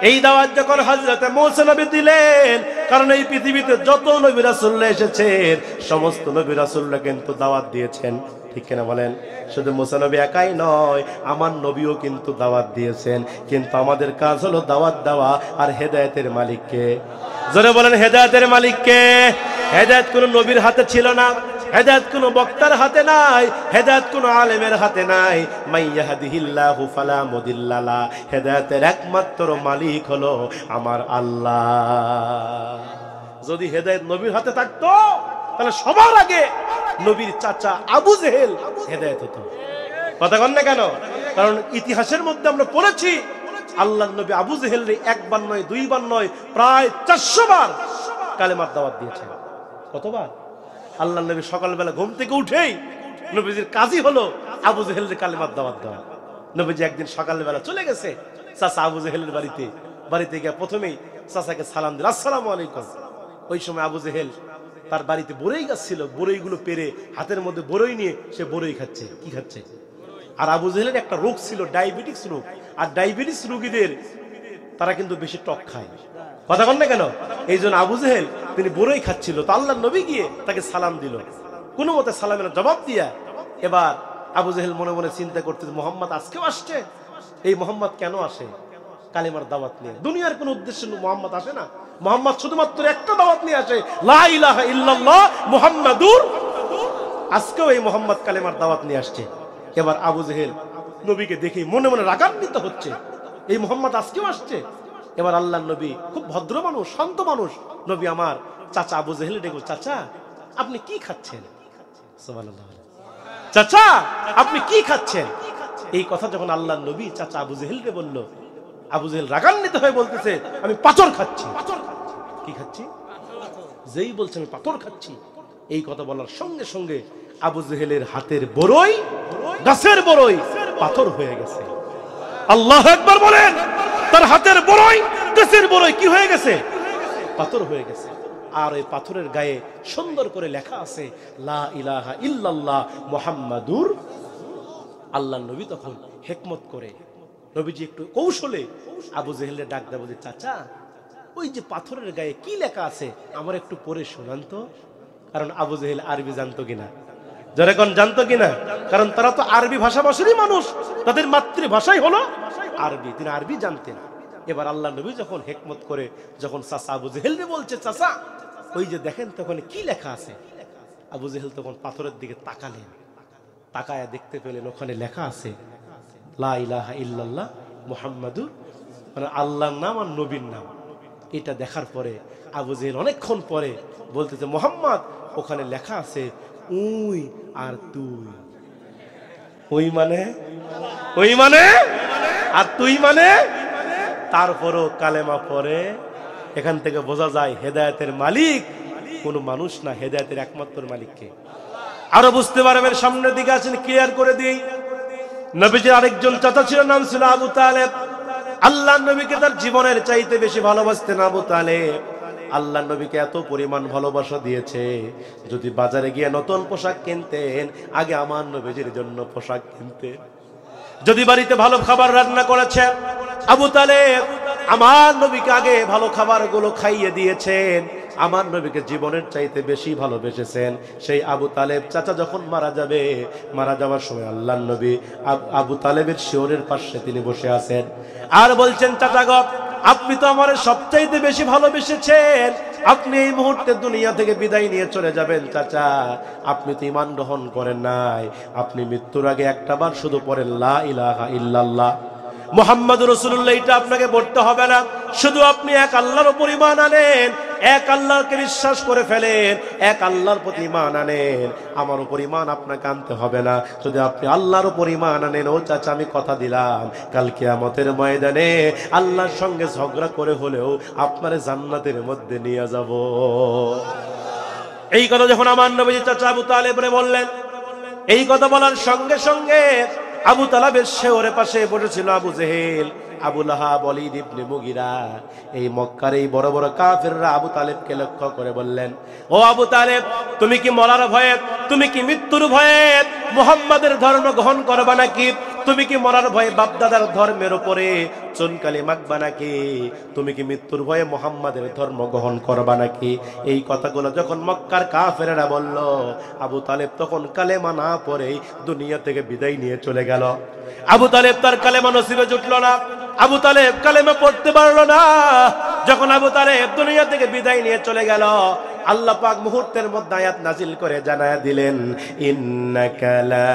এই দাওয়াত যখন হযরতে মুসা নবী দিলেন, কারণ এই পৃথিবীতে যত নবী রাসূলরা এসেছেন সমস্ত নবী রাসূলরা কিন্তু দাওয়াত দিয়েছেন, ঠিক কিনা বলেন? শুধু মুসা নবী একাই নয়, আমার নবীও কিন্তু দাওয়াত দিয়েছেন, কিন্তু আমাদের কাজ হলো দাওয়াত দেওয়া। আর হেদায়েতের মালিক কে? জোরে বলেন, হেদায়েতের মালিক কে? হেদায়েত কোন নবীর হাতে ছিল না, হেদায়েত কোনো বক্তার হাতে নাই, হেদায়েত কোনো আলেমের হাতে নাই। মাইয়াহদিহিল্লাহু ফালা মুদিল্লা লা, হেদায়েতের একমাত্র মালিক হলো আমার আল্লাহ। যদি হেদায়েত নবীর হাতে থাকতো তাহলে সবার আগে নবীর চাচা আবু জেহেল হেদায়েত হতো। কথা কন না কেন? কারণ ইতিহাসের মধ্যে আমরা পড়েছি আল্লাহর নবী আবু জেহেলরে একবার নয়, দুইবার নয়, প্রায় 400 বার কালেমার দাওয়াত দিয়েছেন। কতবার? আল্লাহর নবী সকালবেলা ঘুম থেকে উঠেই নবীজির কাজই হলো আবু জেহেলরে কালেমার দাওয়াত দেওয়া। নবীজি একদিন সকালবেলা চলে গেছে চাচা আবু জেহেলের বাড়িতে গিয়ে প্রথমেই চাচাকে সালাম দিল, আসসালামু আলাইকুম। ওই সময় আবু জেহেল তার বাড়িতে বরই গাছ ছিল, বরইগুলো পেরে হাতের মধ্যে বরই নিয়ে সে বরই খাচ্ছে। কি খাচ্ছে? আর আবু জেহেলের একটা রোগ ছিল, ডায়াবেটিস রোগ। আর ডায়াবেটিস রোগীদের তারা কিন্তু বেশি টক খায়। কথা কন না কেন? এই জন্য আবু জেহেল তিনি বরই খাচ্ছিল, তো আল্লাহর নবী গিয়ে তাকে সালাম দিল। কোনো মতে সালামের জবাব দিয়া এবার আবু জেহেল মনে মনে চিন্তা করতে, মোহাম্মদ আজকেও আসছে। এই মোহাম্মদ কেন আসে? কালেমার দাওয়াত নিয়ে। দুনিয়ার কোন উদ্দেশ্যে মোহাম্মদ আসে না। মোহাম্মদ শুধুমাত্র একটা দাওয়াত নিয়ে আসে, লা ইলাহা ইল্লাল্লাহ মুহাম্মাদুর। আজকেও এই মোহাম্মদ কালেমার দাওয়াত নিয়ে আসছে। এবার আবু জেহেল নবীকে দেখে মনে মনে রাগান্বিত হচ্ছে, এই মোহাম্মদ আজকেও আসছে। এবার আল্লাহর নবী খুব ভদ্র মানুষ, শান্ত মানুষ। নবী আমার চাচা আবু জেহেল ডেকে, চাচা আপনি কি খাচ্ছেন? সুবহানাল্লাহ। চাচা আপনি কি খাচ্ছেন? এই কথা যখন আল্লাহর নবী চাচা আবু জেহেলকে বলল, আবু জেহেল রাগান্বিত হয়ে বলতেছে, আমি পাথর খাচ্ছি। কি খাচ্ছি? যেই বলছে আমি পাথর খাচ্ছি, এই কথা বলার সঙ্গে সঙ্গে আবু জেহেলের হাতের বরই, গাছের বরই পাথর হয়ে গেছে। আল্লাহু আকবার বলেন। তার হাতের বরই, গাছের বরই কি হয়ে গেছে? পাথর হয়ে গেছে। আর এই পাথরের গায়ে সুন্দর করে লেখা আছে, লা ইলাহা ইল্লাল্লাহ মুহাম্মাদুর। আল্লাহর নবী তখন হিকমত করে, নবীজি একটু কৌশলে আবু জেহেলের ডাক দেয়, বলে, চাচা ওই যে পাথরের গায়ে কি লেখা আছে আমার একটু পড়ে শোনান তো। কারণ আবু জেহেল আরবি জানতো কিনা? যেরকম জানতো কিনা? কারণ তারা তো আরবি ভাষাভাষীরই মানুষ, তাদের মাতৃভাষাই হলো আরবি, তিনি আরবি জানতেন। এবার আল্লাহ নবী যখন হিকমত করে যখন চাচা আবু জেহেলকে বলছে, চাচা ওই যে দেখেন তখন কি লেখা আছে। আবু জেহেল তখন পাথরের দিকে তাকালেন, তাকায়া দেখতে পেলেন ওখানে লেখা আছে, লা ইলাহা ইল্লাল্লাহ মুহাম্মাদুর, মানে আল্লাহর নাম আর নবীর নাম। এটা দেখার পরে আবু জেহেল অনেকক্ষণ পরে বলতেছে, মোহাম্মদ ওখানে লেখা আছে উই আর তুই। ওই মানে আর তুই মানে? তারপরও কালেমা পড়ে। এখান থেকে বোঝা যায় হেদায়েতের মালিক কোনো মানুষ না, হেদায়েতের একমাত্র মালিককে। আরো বুঝতে পারবেন, সামনের দিকে আছেন, ক্লিয়ার করে দিই। নবীজির আরেকজন চাচা ছিল, নাম ছিল আবু তালেব। আল্লাহ নবীকে তার জীবনের চাইতে বেশি ভালোবাসতেন আবু তালেব। আল্লাহ নবীকে এত পরিমাণ ভালোবাসা দিয়েছে, যদি বাজারে গিয়ে নতুন পোশাক কিনতেন, আগে আমার নবীজির জন্য পোশাক কিনতেন। যদি বাড়িতে ভালো খাবার রান্না করেছেন, আবু তালেব আমার নবীকে আগে ভালো খাবারগুলো খাইয়ে দিয়েছেন। আমার নবীকে জীবনের চাইতে বেশি ভালোবেসেছেন। সেই আবু তালেব চাচা যখন মারা যাবে, মারা যাওয়ার সময় আল্লাহর নবী আবু তালেবের শিয়রের পাশে তিনি বসে আছেন আর বলছেন, চাচা গো আপনি তো আমার সবচাইতে বেশি ভালোবেসেছেন, আপনি এই মুহূর্তে দুনিয়া থেকে বিদায় নিয়ে চলে যাবেন। চাচা আপনি তো ঈমান গ্রহণ করেন নাই, আপনি মৃত্যুর আগে একটাবার শুধু পড়েন লা ইলাহা ইল্লাল্লাহ মুহাম্মাদুর রাসূলুল্লাহ। এটা আপনাকে পড়তে হবে না, শুধু আপনি এক আল্লাহর উপর ঈমান আনেন, এক আল্লাহকে বিশ্বাস করে ফেলেন, এক আল্লাহর প্রতি ঈমান আনেন। আমার উপর ঈমান আপনাকে আনতে হবে না, যদি আপনি আল্লাহর উপর ঈমান আনেন, ও চাচা আমি কথা দিলাম কাল কিয়ামতের ময়দানে আল্লাহর সঙ্গে ঝগড়া করে হলেও আপনার জান্নাতের মধ্যে নিয়ে যাব। এই কথা যখন আমার নবী চাচা আবু তালেবরে বললেন, এই কথা বলার সঙ্গে সঙ্গে আবু তালেবের শেওরের পাশে বসেছিল আবু জেহেল, আবু লাহাব, ওয়ালিদ ইবনে মুগিরা। এই মক্কার এই বড় বড় কাফেররা আবু তালেবকে লক্ষ্য করে বললেন, ও আবু তালেব তুমি কি মরার ভয়ে, তুমি কি মৃত্যুর ভয়ে মুহাম্মাদের ধর্ম গ্রহণ করবা নাকি? তুমি কি মরার ভয়ে বাপদাদার ধর্মের উপরে চুনকালি মাখবা নাকি? তুমি কি মৃত্যুর ভয়ে মুহাম্মাদের ধর্ম গ্রহণ করবা নাকি? এই কথাগুলো যখন মক্কার কাফেররা বলল, আবু তালেব তখন কালেমা না পড়ে দুনিয়া থেকে বিদায় নিয়ে চলে গেল। আবু তালেব তার কালেমা নসিবে জুটল না, আবু তালেব কালেমা পড়তে পারলো না। যখন আবু তালেব দুনিয়া থেকে বিদায় নিয়ে চলে গেল, আল্লাহ পাক মুহূর্তের মধ্যে আয়াত নাজিল করে জানায়া দিলেন, ইন্নাকা লা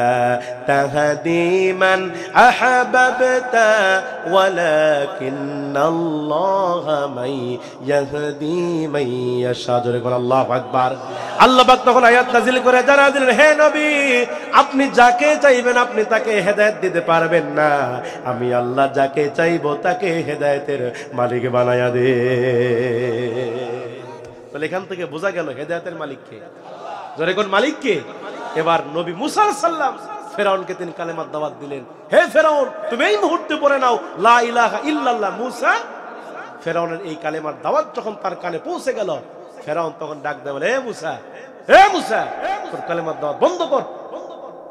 তাহদি মান আহাবাবতা ওয়ালাকিন্নাল্লাহা মান ইয়াহদি মান ইয়াশা। জোরে বলেন আল্লাহু আকবার। আল্লাহ পাক তখন আয়াত নাজিল করে জানায়া দিলেন, হে নবী, আপনি যাকে চাইবেন আপনি তাকে হেদায়েত দিতে পারবেন না, আমি আল্লাহ যাকে চাইবো তাকে হেদায়েতের মালিক বানায়া দে। তাহলে এখান থেকে বোঝা গেল হেদায়েতের মালিক কে? জোরে কোন মালিক কে? এবার নবী মুসা আলাইহিস সালাম ফেরাউনকে তিনি কালেমার দাওয়াত দিলেন, হে ফেরাউন, তুমি এই মুহূর্তে পড়ে নাও লা ইলাহা ইল্লাল্লাহ। মুসা ফেরাউনের এই কালেমার দাওয়াত যখন তার কানে পৌঁছে গেল, ফেরাউন তখন ডাক দেয় বলে, হে মুসা, হে মুসা, তোর কালেমার দাওয়াত বন্ধ কর,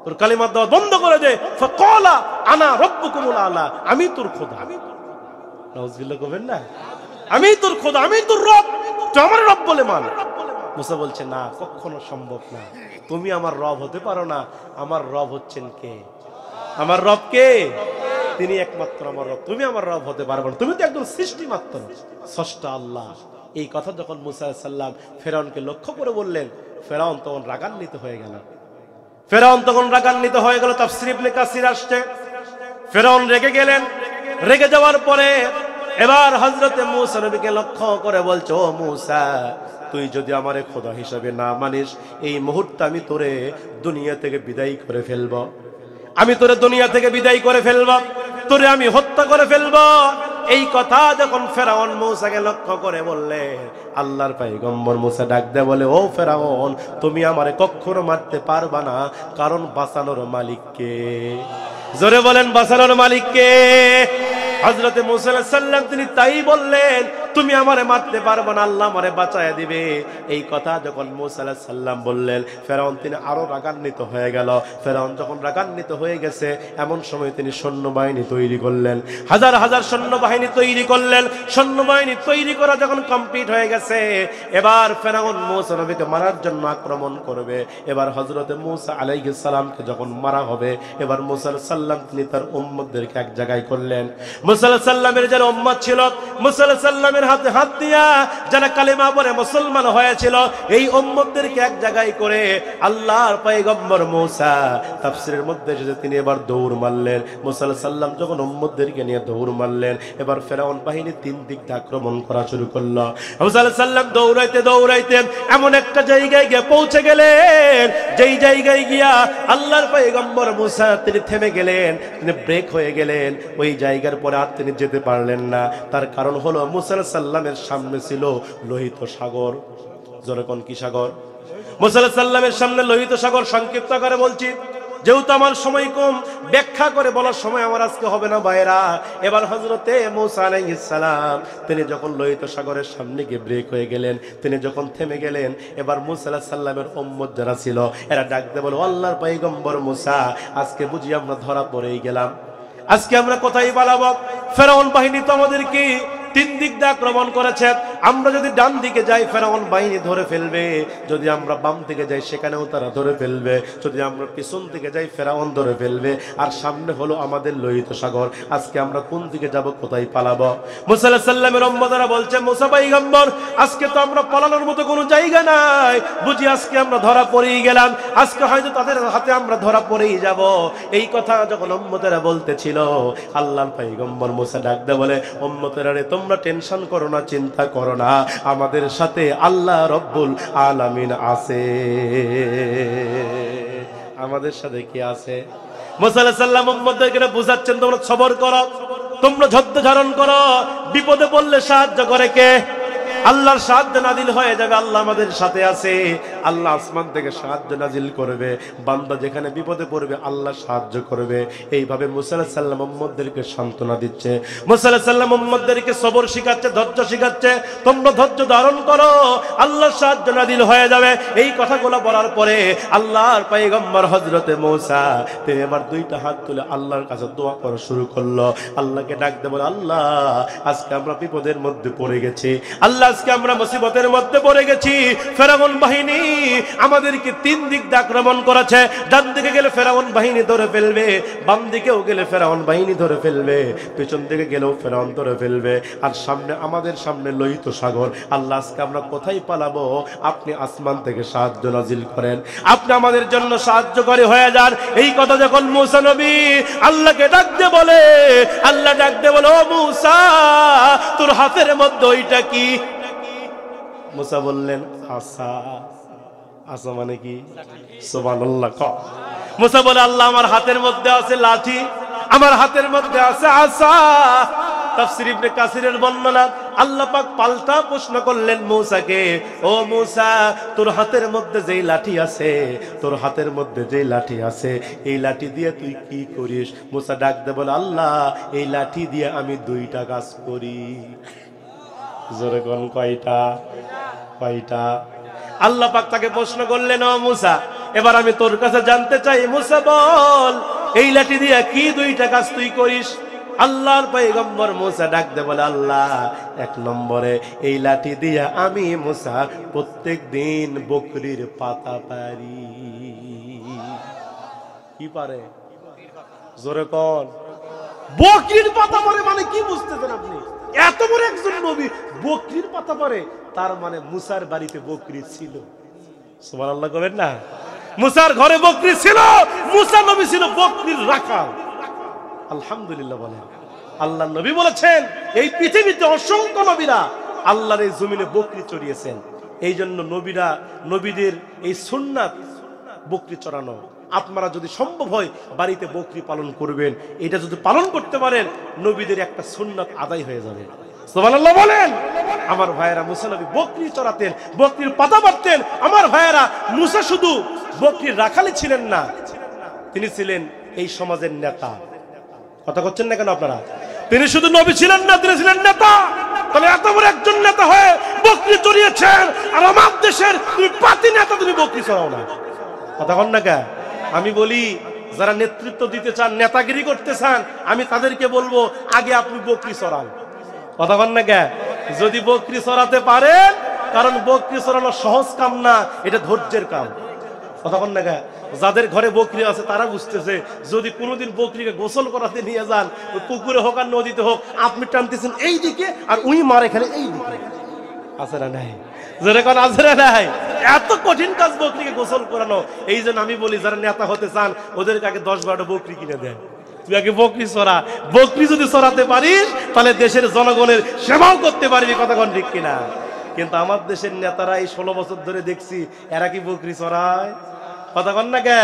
তোর কালেমার দাওয়াত বন্ধ করে দে। ফাকালা আনা রাব্বুকুমুল আলা, আমি তোর খোদা। নাউজুবিল্লাহ কবেন না, আমি তোর খোদা, আমি তোর রব, তুই আমার রব বলে মান। মুসা বলছে, না, কখনো সম্ভব না, তুমি আমার রব হতে পারো না, আমার রব হচ্ছেন কে? আমার রব কে? তিনি একমাত্র আমার রব, তুমি আমার রব হতে পারবে না, তুমি তো একদম সৃষ্টি মাত্র, স্রষ্টা আল্লাহ। এই কথা যখন মুসা আলাইহিস সালাম ফেরাউনকে লক্ষ্য করে বললেন, ফেরাউন তখন রাগান্বিত হয়ে গেল। ফেরাউন তখন রাগান্বিত হয়ে গেল। তাফসীর ইবনে কাসির আসছে, ফেরাউন রেগে গেলেন। রেগে যাওয়ার পরে এবার হযরতে মূসা নবীকে লক্ষ্য করে বলছে, ও মূসা, তুই যদি আমারে খোদা হিসাবে না মানিস, এই মুহূর্তে আমি তোরে দুনিয়া থেকে বিদায় করে ফেলব, আমি তোরে দুনিয়া থেকে বিদায় করে ফেলব, তোরে আমি হত্যা করে ফেলব। এই কথা যখন ফেরাউন মূসাকে লক্ষ্য করে বললে, আল্লাহর পয়গম্বর মূসা ডাক দেয় বলে, ও ফেরাউন, তুমি আমারে কখনো মারতে পারবা না, কারণ বাঁচানোর মালিক কে? জোরে বলেন, বাঁচানোর মালিক কে? হযরতে মূসা আলাইহিস সালাম তিনি তাই বললেন, তুমি আমারে মারতে পারবে না, আল্লাহ আমারে বাঁচায়া দিবে। এই কথা যখন মূসা আলাইহিস সালাম বললেন, ফেরাউন তিনি আরো রাগান্বিত হয়ে গেল। ফেরাউন যখন রাগান্বিত হয়ে গেছে, এমন সময় তিনি সৈন্যবাহিনী তৈরি করলেন, হাজার হাজার সৈন্যবাহিনী তৈরি করলেন। সৈন্যবাহিনী তৈরি করা যখন কমপ্লিট হয়ে গেছে, এবার ফেরাউন মূসা নবীকে মারার জন্য আক্রমণ করবে। এবার হযরতে মূসা আলাইহিস সালামকে যখন মারা হবে, এবার মূসা আলাইহিস সালাম তিনি তার উম্মতদেরকে এক জায়গায় করলেন। মূসা আলাইহিস সালামের যারা উম্মত ছিল, মূসা আলাইহিস সালামের হাতে হাত দিয়া যারা কালেমা পড়ে মুসলমান হয়েছিল, এই উম্মতদেরকে এক জায়গায় করে আল্লাহর পয়গম্বর মূসা তাফসীরের মধ্যে এসেছে, তিনি এবার দৌড় মারলেন। মূসা আলাইহিস সালাম যখন উম্মতদেরকে নিয়ে দৌড় মারলেন, এবার ফেরাউন বাহিনী তিন দিক থেকে আক্রমণ করা শুরু করলো। মূসা আলাইহিস সালাম দৌড়াইতে দৌড়াইতে এমন একটা জায়গায় গিয়ে পৌঁছে গেলেন, যেই জায়গায় গিয়া আল্লাহর পয়গম্বর মূসা তিনি থেমে গেলেন, তিনি ব্রেক হয়ে গেলেন। ওই জায়গার পরে আর তিনি যেতে পারলেন না। তার কারণ হলো মূসা আলাইহিস সালামের সামনে ছিল লোহিত সাগর। জোরে কোন কি সাগর? মূসা আলাইহিস সালামের সামনে লোহিত সাগর। সংক্ষিপ্ত করে বলছি, যেহেতু আমার সময় কম, ব্যাখ্যা করে বলার সময় আমার আজকে হবে না ভাইরা। এবার হযরতে মূসা আলাইহিস সালাম তিনি যখন লোহিত সাগরের সামনে গিয়ে ব্রেক হয়ে গেলেন, তিনি যখন থেমে গেলেন, এবার মূসা আলাইহিস সালামের উম্মত যারা ছিল এরা ডাক দিয়ে বলে, আল্লাহর পয়গম্বর মূসা, আজকে বুঝি আমরা ধরা পড়েই গেলাম, আজকে আমরা কোথায় পালাবো? ফেরাউন বাহিনী তো আমাদেরকে তিন দিক দিয়ে আক্রমণ করেছে। আমরা যদি ডান দিকে যাই ফেরাউন বাহিনী ধরে ফেলবে, যদি আমরা বাম দিকে যাই সেখানেও তারা ধরে ফেলবে, যদি আমরা পিছন দিকে যাই ফেরাউন ধরে ফেলবে, আর সামনে হলো আমাদের লোহিত সাগর। আজকে আমরা কোন দিকে যাব, কোথায় পালাবো? মূসা আলাইহিস সালামের উম্মতরা বলছে, মূসা পয়গম্বর, আজকে তো আমরা পালানোর মতো কোনো জায়গা নাই, বুঝি আজকে আমরা ধরা পড়েই গেলাম, আজকে হয়তো তাদের হাতে আমরা ধরা পড়েই যাব। এই কথা যখন উম্মতরা বলতেছিল, আল্লাহর পয়গম্বর মূসা ডাক দেয় বলে, উম্মতরা রে, তোমরা টেনশন করো না, চিন্তা করো না, আমাদের সাথে আল্লাহ রব্বুল আলামিন আছে। আমাদের সাথে কি আছে? মূসা আলাইহিস সালাম উম্মতদেরকে বুঝাচ্ছেন, তোমরা সবর করো, তোমরা ধৈর্য ধারণ করো, বিপদে পড়লে সাহায্য করে কে? আল্লাহর সাহায্য নাজিল হয়ে যাবে, আল্লাহ আমাদের সাথে আছে। আল্লাহ আসমান থেকে সাহায্য নাজিল করবে, বান্দা যেখানে বিপদে পড়বে আল্লাহ সাহায্য করবে। এইভাবে মূসা আলাইহিস সালাম উম্মতদেরকে সান্ত্বনা দিচ্ছে, মূসা আলাইহিস সালাম উম্মতদেরকে সবর শিখাচ্ছে, ধৈর্য শিখাচ্ছে, তোমরা ধৈর্য ধারণ করো, আল্লাহর সাহায্য নাজিল হয়ে যাবে। এই কথাগুলো বলার পরে আল্লাহর পয়গম্বর হযরতে মূসা তিনি এবার দুইটা হাত তুলে আল্লাহর কাছে দোয়া করা শুরু করলো। আল্লাহকে ডাক দিয়ে বলে, আল্লাহ, আজকে আমরা বিপদের মধ্যে পড়ে গেছি, আল্লাহ আজকে আমরা মুসিবতের মধ্যে পড়ে গেছি, ফেরাউন বাহিনী আমাদেরকে তিন দিক দিয়ে আক্রমণ করেছে। ডান দিকে গেলে ফেরাউন বাহিনী ধরে ফেলবে, বাম দিকেও গেলে ফেরাউন বাহিনী ধরে ফেলবে, পেছন দিকে গেলেও ফেরাউন ধরে ফেলবে, আর সামনে আমাদের সামনে লোহিত সাগর। আল্লাহ আজকে আমরা কোথায় পালাবো? আপনি আসমান থেকে সাহায্য নাজিল করেন, আপনি আমাদের জন্য সাহায্যকারী হয়ে যান। এই কথা যখন মুসা নবী আল্লাহকে ডাক দিয়ে বলে, আল্লাহ ডাক দিয়ে বলে, ও মুসা, তোর হাতের মধ্যে ওইটা কি? মুসা বললেন আসা। আসা মানে কি? সুবহানাল্লাহ। মুসা বলে, আল্লাহ আমার হাতের মধ্যে আছে লাঠি, আমার হাতের মধ্যে আছে আসা। তাফসীর ইবনে কাসিরের বর্ণনা, আল্লাহ পাক পাল্টা প্রশ্ন করলেন মুসাকে, ও মুসা, তোর হাতের মধ্যে যেই লাঠি আছে, তোর হাতের মধ্যে যেই লাঠি আছে, এই লাঠি দিয়ে তুই কি করিস? মুসা ডাক দে বলে, আল্লাহ এই লাঠি দিয়ে আমি দুইটা কাজ করি। জোরে কোন কয়টা? কয়টা? আল্লাহ পাক তাকে প্রশ্ন করলেন, ও মুসা, এবার আমি তোর কাছে জানতে চাই, মুসা বল, এই লাঠি দিয়ে কি দুইটা কাজ তুই করিস? আল্লাহর পয়গম্বর মুসা ডাক দে বলে, আল্লাহ এক নম্বরে এই লাঠি দিয়ে আমি মুসা প্রত্যেক দিন বকরির পাতা পারি। কি পারে? জোরে কোন? বকরির পাতা পারে মানে কি বুঝতেছেন আপনি? এত বড় একজন নবী বকরির পাতা পারে, তার মানে মুসার বাড়িতে বকরি ছিল। সুবহানাল্লাহ করেন না? মুসার ঘরে বকরি ছিল, মুসা নবী ছিল বকরির রাখাল। আলহামদুলিল্লাহ বলেন। আল্লাহ নবী বলেছেন, এই পৃথিবীতে অসংখ্য নবীরা আল্লাহর এই জমিনে বকরি চড়িয়েছেন। এই জন্য নবীরা, নবীদের এই সুন্নাত বকরি চড়ানো। আপনারা যদি সম্ভব হয় বাড়িতে বকরি পালন করবেন, এটা যদি পালন করতে পারেন নবীদের একটা সুন্নাত আদায় হয়ে যাবে। সুবহানাল্লাহ বলেন। আমার ভাইয়েরা, মুসা নবী বকরি চড়াতেন, বকরির পাতা বাঁধতেন। আমার ভাইয়েরা, মুসা শুধু বকরির রাখালি ছিলেন না, তিনি ছিলেন এই সমাজের নেতা। কথা করছেন না কেন আপনারা? তিনি শুধু নবী ছিলেন না, তিনি ছিলেন নেতা। তাহলে এত বড় একজন নেতা হয়ে বকরি চড়িয়েছেন, আর আমার দেশের তুমি পাতি নেতা, তুমি বকরি চড়াও না। কথা কন না কে? আমি বলি, যারা নেতৃত্ব দিতে চান, নেতাগিরি করতে চান, আমি তাদেরকে বলবো আগে আপনি বকরি চড়ান। কথা কন না কে? যদি বকরি চড়াতে পারেন, কারণ বকরি চড়ানো সহজ কাম না, এটা ধৈর্যের কাম। কথা কন না কে? যাদের ঘরে বকরি আছে তারা বুঝতেছে, যদি কোনোদিন বকরিকে গোসল করাতে নিয়ে যান, পুকুরে হোক আর নদীতে হোক, আপনি টানতেছেন এই দিকে আর উই মারে খেলে এই দিকে। আছে না নাই? যেরকম আছে না নাই? এত কঠিন কাজ বকরিকে গোসল করানো। এই জন্য আমি বলি, যারা নেতা হতে চান ওদেরকে আগে 10-12টা বকরি কিনে দেন। তুই আগে বকরি চড়া। বকরি যদি চড়াতে পারিস তাহলে দেশের জনগণের সেবাও করতে পারবি। কথা কোন ঠিক কিনা? কিন্তু আমার দেশের নেতারা এই 16 বছর ধরে দেখছি, এরা কি বকরি চড়ায়? কথা কন না কে?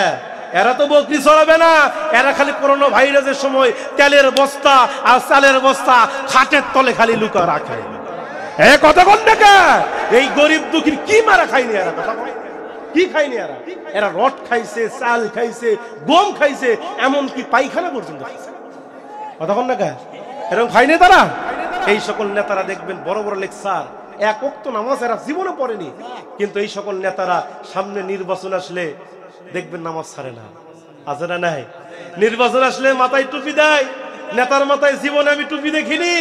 এরা তো বকরি চড়াবে না, এরা খালি করোনা ভাইরাসের সময় তেলের বস্তা আর চালের বস্তা খাটের তলে খালি লুকা রাখে। কথা কন না কে? এই গরিব দুঃখীর কি মারা খায়নি এরা? কথা কন, কি খায়নি এরা? এরা রড খাইছে, চাল খাইছে, গম খাইছে, এমনকি পায়খানা পর্যন্ত খাইছে। কথা কন না কে? এরকম খায়নি তারা? এই সকল নেতারা দেখবেন বড় বড় লেকচার, এক ওয়াক্ত নামাজ এরা জীবনে পড়েনি, কিন্তু এই সকল নেতারা সামনে নির্বাচন আসলে দেখবেন নামাজ ছাড়ে না। আছে না নাই? নির্বাচন আসলে মাথায় টুপি দেয়। নেতার মাথায় জীবনে আমি টুপি দেখিনি,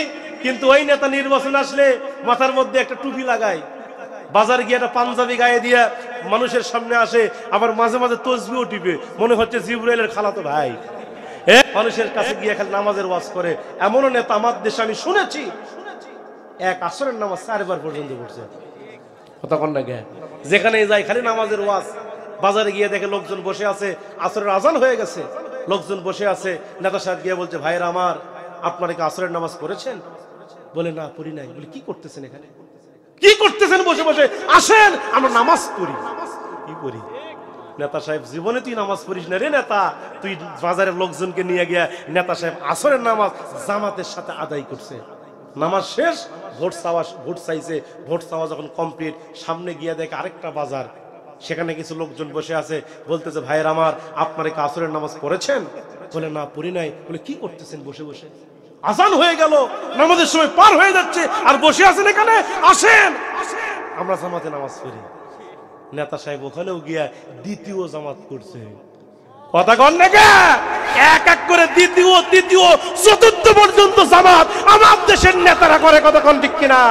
কিন্তু ওই নেতা নির্বাচন আসলে মাথার মধ্যে একটা টুপি লাগায়, বাজার গিয়ে একটা পাঞ্জাবি গায়ে দিয়ে মানুষের সামনে আসে, আবার মাঝে মাঝে তসবিও টিপে, মনে হচ্ছে জিবরাইলের খালাতো ভাই। মানুষের কাছে গিয়ে খালি নামাজের ওয়াজ করে। এমনও নেতা আমার দেশে আমি শুনেছি, এক আসরের নামাজ 4 বার পর্যন্ত পড়ছে। কথা কন না কে? যেখানে যাই খালি নামাজের ওয়াজ। বাজারে গিয়ে দেখে লোকজন বসে আছে, আসরের আজান হয়ে গেছে, লোকজন বসে আছে, নেতা সাহেব গিয়ে বলছে, ভাইরা আমার, আপনারা কি আসরের নামাজ পড়েছেন? বলে না, পড়ি নাই। বলে কি করতেছেন এখানে? কি করতেছেন বসে বসে? আসেন আমরা নামাজ পড়ি। কি পড়ি? নেতা সাহেব, জীবনে তুই নামাজ পড়িস না রে নেতা। তুই বাজারের লোকজনকে নিয়ে গিয়া নেতা সাহেব আসরের নামাজ জামাতের সাথে আদায় করছে। নামাজ শেষ, ভোট চাইছে। ভোট চাওয়া যখন কমপ্লিট, সামনে গিয়ে দেখে আরেকটা বাজার, সেখানে কিছু লোকজন বসে আছে, বলতেছে, ভাইয়ের আমার, আপনারা কি আসরের নামাজ পড়েছেন? বলে না, পড়ি নাই। বলে কি করতেছেন বসে বসে? আজান হয়ে গেল, নামাজের সময় পার হয়ে যাচ্ছে, আর বসে আছেন এখানে? আসেন আমরা জামাতে নামাজ পড়ি। নেতা সাহেব ওখানেও গিয়া দ্বিতীয় জামাত করছে। কথা কন না কে? এক এক করে দ্বিতীয়, তৃতীয়, চতুর্থ পর্যন্ত জামাত আমার দেশের নেতারা করে। কথা কন ঠিক কিনা?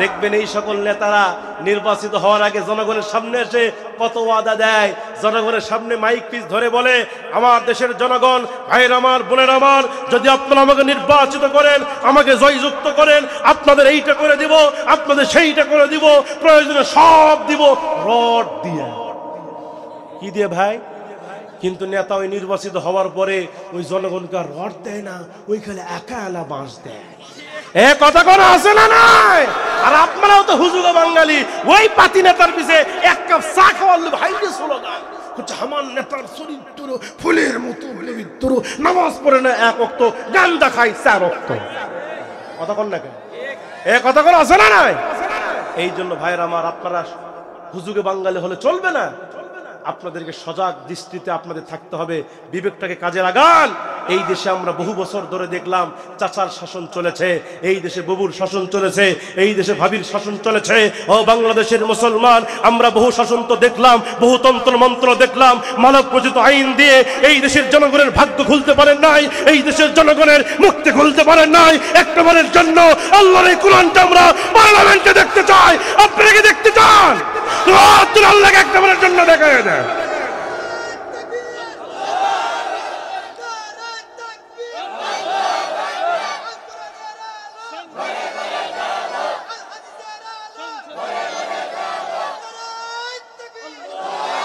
দেখবেন এই সকল নেতারা নির্বাচিত হওয়ার আগে জনগণের সামনে এসে কত ওয়াদা দেয়, জনগণের সামনে মাইক পিস ধরে বলে, আমার দেশের জনগণ, ভাইয়ের আমার, বোনের আমার, যদি আপনারা আমাকে নির্বাচিত করেন, আমাকে জয়যুক্ত করেন, আপনাদের এইটা করে দিব, আপনাদের সেইটা করে দিব, প্রয়োজনে সব দিব, রড দিয়ে। কি দিয়ে ভাই? কিন্তু নেতা ওই নির্বাচিত হওয়ার পরে ওই জনগণকে আর রড দেয় না, ওইখানে একা এলা বাঁশ দেয়। এ কথা কোনো আছে না নাই? আর আপনারাও তো হুজুগা বাঙালি, ওই পাতি নেতার পিছে এক কাপ চা খাওয়ার ভাইকে স্লোগান হচ্ছে আমার নেতার চরিত্র ফুলের মতো পবিত্র, নামাজ পড়ে না এক ওয়াক্ত, গান্দা খাই 4 ওয়াক্ত। কথা কোন না কেন? এ কথা কোনো আছে না নাই? এই জন্য ভাইয়ের আমার, আপনারা হুজুগে বাঙালি হলে চলবে না, আপনাদেরকে সজাগ দৃষ্টিতে আপনাদের থাকতে হবে, বিবেকটাকে কাজে লাগান। এই দেশে আমরা বহু বছর ধরে দেখলাম চাচার শাসন চলেছে, এই দেশে বুবুর শাসন চলেছে, এই দেশে ভাবির শাসন চলেছে। ও বাংলাদেশের মুসলমান, আমরা বহু শাসন তো দেখলাম, বহু তন্ত্র মন্ত্র দেখলাম, মানব রচিত আইন দিয়ে এই দেশের জনগণের ভাগ্য খুলতে পারেন নাই, এই দেশের জনগণের মুক্তি খুলতে পারেন নাই। একবারের জন্য আল্লাহর এই কোরআনটা আমরা পার্লামেন্টে দেখতে চাই। আপনারা কি দেখতে চান? আল্লাহকে একবারের জন্য দেখা যায় না।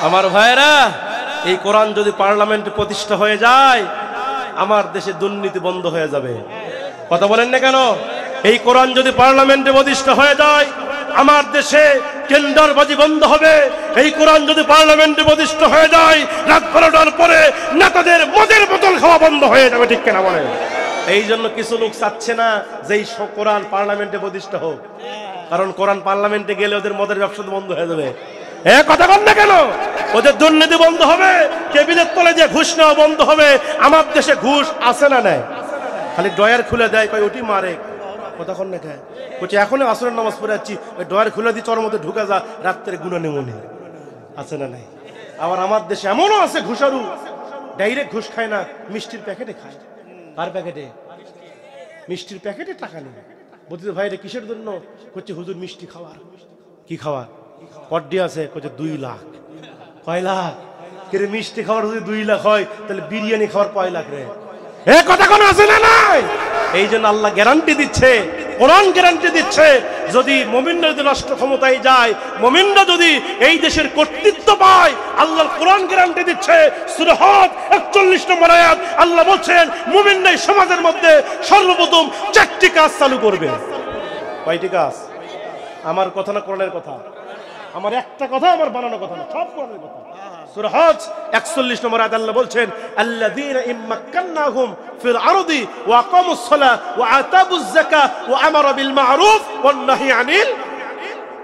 আমার ভাইয়েরা, এই কোরআন যদি পার্লামেন্টে প্রতিষ্ঠা হয়ে যায়, আমার দেশে দুর্নীতি বন্ধ হয়ে যাবে। কথা বলেন না কেন? এই কোরআন যদি পার্লামেন্টে প্রতিষ্ঠা হয়ে যায়, আমার দেশে টেন্ডারবাজি বন্ধ হবে। এই কোরআন যদি পার্লামেন্টে প্রতিষ্ঠা হয়ে যায়, রাত 12টার পরে নেতাদের মদের বোতল খাওয়া বন্ধ হয়ে যাবে। ঠিক কিনা বলেন? এই জন্য কিছু লোক চাচ্ছে না যে এই কোরআন পার্লামেন্টে প্রতিষ্ঠা হোক, কারণ কোরআন পার্লামেন্টে গেলে ওদের মদের ব্যবসা বন্ধ হয়ে যাবে। কথা বল না কেন? ওদের দুর্নীতি বন্ধ হবে, টেবিলের তলে যে ঘুষ নেওয়া বন্ধ হবে। আমার দেশে ঘুষ আছে না নাই? খালি ডয়ার খুলে দেয়, কয় ওটি মারে। কথা কন না কেন? বলছে এখনো আসরের নামাজ পড়ে যাচ্ছি, ওই ডয়ার খুলে দিয়ে চর মধ্যে ঢুকে যা, রাত্রে গুণা নেমনে আছে না নাই? আবার আমার দেশে এমনও আছে ঘুষারু, ডাইরেক্ট ঘুষ খায় না, মিষ্টির প্যাকেটে খায়। কার প্যাকেটে? মিষ্টির প্যাকেটে টাকা নেই। বলতে ভাইরে কিসের জন্য? করছে হুজুর মিষ্টি খাওয়ার। কি খাওয়ার? কড্ডি আছে, করছে 2 লাখ। কয় লাখ? কে মিষ্টি খাওয়ার যদি 2 লাখ হয়, তাহলে বিরিয়ানি খাওয়ার কয় লাখ রে? এ কথা কোন আছে না নাই? এই জন্য আল্লাহ গ্যারান্টি দিচ্ছে, কোরআন গ্যারান্টি দিচ্ছে, যদি মুমিনরা যদি রাষ্ট্র ক্ষমতায় যায়, মুমিনরা যদি এই দেশের কর্তৃত্ব পায়, আল্লাহর কোরআন গ্যারান্টি দিচ্ছে। সূরা হজ 41 নম্বর আয়াত, আল্লাহ বলছেন মুমিনরাই সমাজের মধ্যে সর্বপ্রথম 4টি কাজ চালু করবে। কয়টি কাজ? আমার কথা না কোরআনের কথা? আমার একটা কথা, আমার বানানো কথা না, সব কোরআনের কথা। সূরা হজ 41 নম্বর আয়াত আল্লাহ বলছেন, আল্লাযীনা ইম্মাক্কান্নাহুম ফিল আরদি ওয়া আকামুস সালাহ ওয়া আতাবুজ যাকাহ ওয়া আমারা বিল মা'রুফ ওয়ান নাহি আনিল।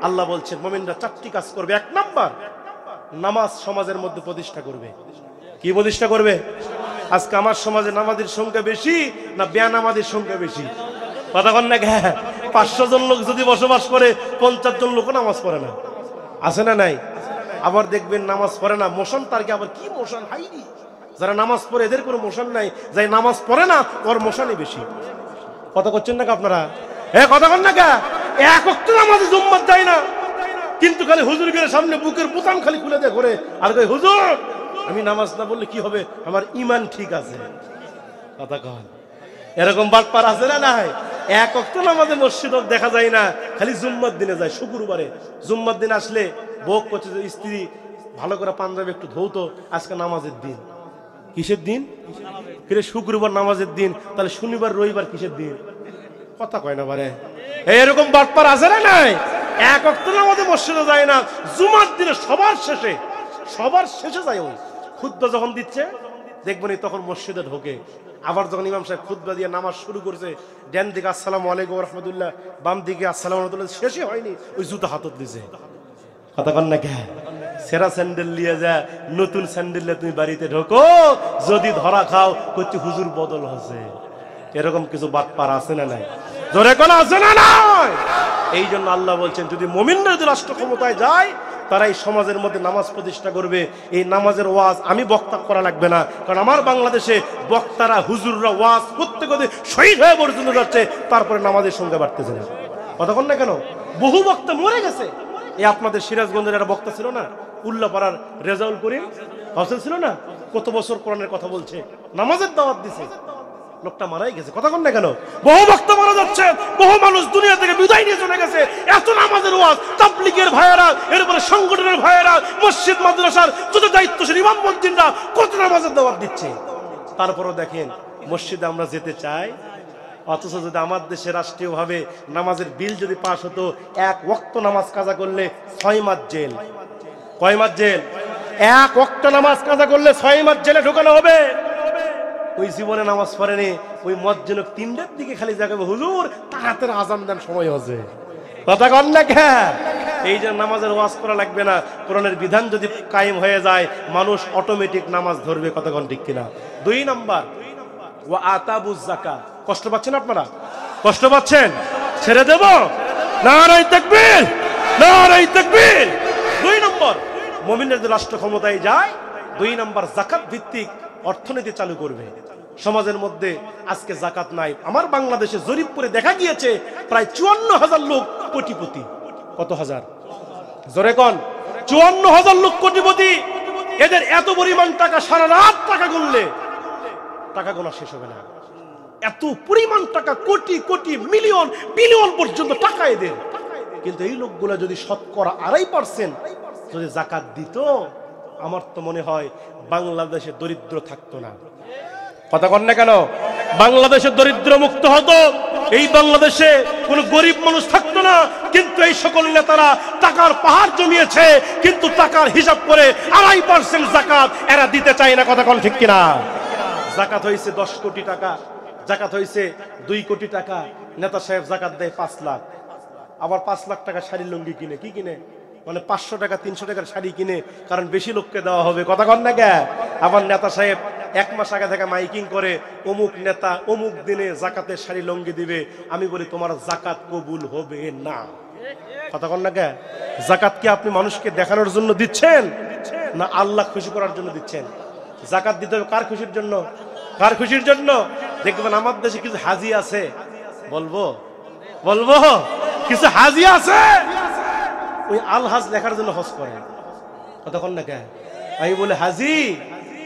আল্লাহ বলছেন মুমিনরা 4টি কাজ করবে। 1 নাম্বার, নামাজ সমাজের মধ্যে প্রতিষ্ঠা করবে। কি প্রতিষ্ঠা করবে? আজকে আমার সমাজে নামাজের সংখ্যা বেশি না বেনামাজের সংখ্যা বেশি? কথা কন না কেন? 500 জন লোক যদি বসবাস করে, 50 জন লোক নামাজ পড়ে না, আছে না নাই? আবার দেখবেন নামাজ পড়ে না, মোশন তার আবার কি মোশন হাইনি। যারা নামাজ পড়ে এদের কোনো মোশন নাই, যাই নামাজ পড়ে না ওর মোশনই বেশি। কথা করছেন না আপনারা? কথা কন না কে? এক ওয়াক্ত নামাজে জুম্মাত যায় না, কিন্তু খালি হুজুরের সামনে বুকের বোতাম খালি খুলে দেয় ঘরে, আর কই হুজুর আমি নামাজ না বললে কি হবে, আমার ঈমান ঠিক আছে। কথা কন, এরকম বাটপার আছে না নাই? এক ওয়াক্ত নামাজে মসজিদ দেখা যায় না, খালি জুম্মার দিনে যায়। শুক্রবারে জুম্মার দিন আসলে বউ করছে যে স্ত্রী ভালো করে পাঞ্জাবি একটু ধৌতো, আজকে নামাজের দিন। কিসের দিন? শুক্রবার নামাজের দিন, তাহলে শনিবার রবিবার কিসের দিন? কথা কয় না বারে। এরকম বাটপার আছে না নাই? এক ওয়াক্ত নামাজে মসজিদে যায় না, জুমার দিনে সবার শেষে যায়। ওই খুতবা যখন দিচ্ছে দেখবেন তখন মসজিদে ঢোকে। আবার যখন ইমাম সাহেব খুতবা দিয়ে নামাজ শুরু করছে, ডান দিকে আসসালামু আলাইকুম ওয়া রাহমাতুল্লাহ, বাম দিকে আসসালামু আলাইকুম, শেষে হয়নি ওই জুতা হাতত দিছে। কথা কন না কে? সেরা স্যান্ডেল নিয়ে যা, নতুন স্যান্ডেল নিয়ে তুমি বাড়িতে ঢোকো, যদি ধরা খাও করছে হুজুর বদল হচ্ছে। এরকম কিছু বাটপার আছে না নাই? জোরে কোন আছে না নাই? এই জন্য আল্লাহ বলছেন যদি মুমিনরা যদি রাষ্ট্র ক্ষমতায় যায়, তারা এই সমাজের মধ্যে নামাজ প্রতিষ্ঠা করবে। এই নামাজের ওয়াজ আমি বক্তা করা লাগবে না, কারণ আমার বাংলাদেশে বক্তারা হুজুররা ওয়াজ করতে করতে শহীদ হয়ে পর্যন্ত যাচ্ছে, তারপরে নামাজের সংখ্যা বাড়তেছে না। কতক্ষণ না কেন, বহু বক্তা মরে গেছে। এই আপনাদের সিরাজগঞ্জের একটা বক্তা ছিল না, উল্লাপাড়ার রেজাউল করিম হোসেন ছিল না, কত বছর কোরআনের কথা বলছে, নামাজের দাওয়াত দিছে, লোকটা মারাই গেছে। কতক্ষণ না কেন, বহু বক্তা মারা যাচ্ছে, বহু মানুষ দুনিয়া থেকে বিদায় নিয়ে চলে গেছে। এত নামাজের ওয়াজ, তাবলীগের ভাইয়েরা, এরপরে সংগঠনের ভাইয়েরা, মসজিদ মাদ্রাসার যত দায়িত্বশীল ইমাম মুয়াজ্জিনরা কত নামাজের দাওয়াত দিচ্ছে। তারপরও দেখেন মসজিদে আমরা যেতে চাই, অথচ যদি আমার দেশে রাষ্ট্রীয়ভাবে নামাজের বিল যদি পাস হতো, এক ওয়াক্ত নামাজ কাজা করলে 6 মাস জেল। কয় মাস জেল? এক ওয়াক্ত নামাজ কাজা করলে 6 মাস জেলে ঢোকানো হবে। ওই জীবনে নামাজ পড়েনি, ওই মুয়াজ্জিন 3টার দিকে খালি জাগাবে, হুজুর তাড়াতাড়ি আযান দেন, সময় হচ্ছে। কথা কন না কেন? এই যে নামাজের ওয়াজ করা লাগবে না, কোরআনের বিধান যদি কায়েম হয়ে যায়, মানুষ অটোমেটিক নামাজ ধরবে। কথা কন ঠিক কিনা? 2 নাম্বার, ওয়া আতাবুজ যাকাত। কষ্ট পাচ্ছেন আপনারা? কষ্ট পাচ্ছেন? ছেড়ে দেব? নারায়ে তাকবীর, নারায়ে তাকবীর। 2 নম্বর, মুমিনের যে রাষ্ট্র ক্ষমতায় যায়, 2 নম্বর যাকাত ভিত্তিক অর্থনীতি চালু করবে। সমাজের মধ্যে আজকে যাকাত নাই। আমার বাংলাদেশে জরিপ করে দেখা গিয়েছে প্রায় 54,000 লোক কোটিপতি। কত হাজার? জোরে কোন? 54,000 লোক কোটিপতি। এদের এত পরিমাণ টাকা, সারা রাত টাকা গুনলে টাকা গোনা শেষ হবে না। এত পরিমাণ টাকা, কোটি কোটি, মিলিয়ন বিলিয়ন পর্যন্ত টাকা এদের। কিন্তু এই লোকগুলা যদি শতকরা 2.5% যদি যাকাত দিত, আমার তো মনে হয় বাংলাদেশে দরিদ্র থাকতো না। কথা কন না কেন? বাংলাদেশে দরিদ্র মুক্ত হতো, এই বাংলাদেশে কোন গরিব মানুষ থাকতো না। কিন্তু এই সকল নেতারা টাকার পাহাড় জমিয়েছে, কিন্তু টাকার হিসাব করে 2.5% যাকাত এরা দিতে চায় না। কথা কন ঠিক কিনা? যাকাত হয়েছে 10 কোটি টাকা, যাকাত হয়েছে 2 কোটি টাকা, নেতা সাহেব যাকাত দেয় 5 লাখ। আবার 5 লাখ টাকা শাড়ি লুঙ্গি কিনে, কি কিনে? মানে 500 টাকা 300 টাকার শাড়ি কিনে, কারণ বেশি লোককে দেওয়া হবে। কথা কন না কে? আবার নেতা সাহেব 1 মাস আগে থেকে মাইকিং করে, অমুক নেতা অমুক দিনে যাকাতের শাড়ি লুঙ্গি দিবে। আমি বলি তোমার যাকাত কবুল হবে না। কথা কন না কে? যাকাত কি আপনি মানুষকে দেখানোর জন্য দিচ্ছেন, না আল্লাহ খুশি করার জন্য দিচ্ছেন? যাকাত দিতে হবে কার খুশির জন্য? কার খুশির জন্য? দেখবেন আমার দেশে কিছু হাজি আছে, বলবো বলবো কিছু হাজি আছে, ওই আলহাজ লেখার জন্য হজ করে। কতক্ষণ না কে? আমি বলে, হাজি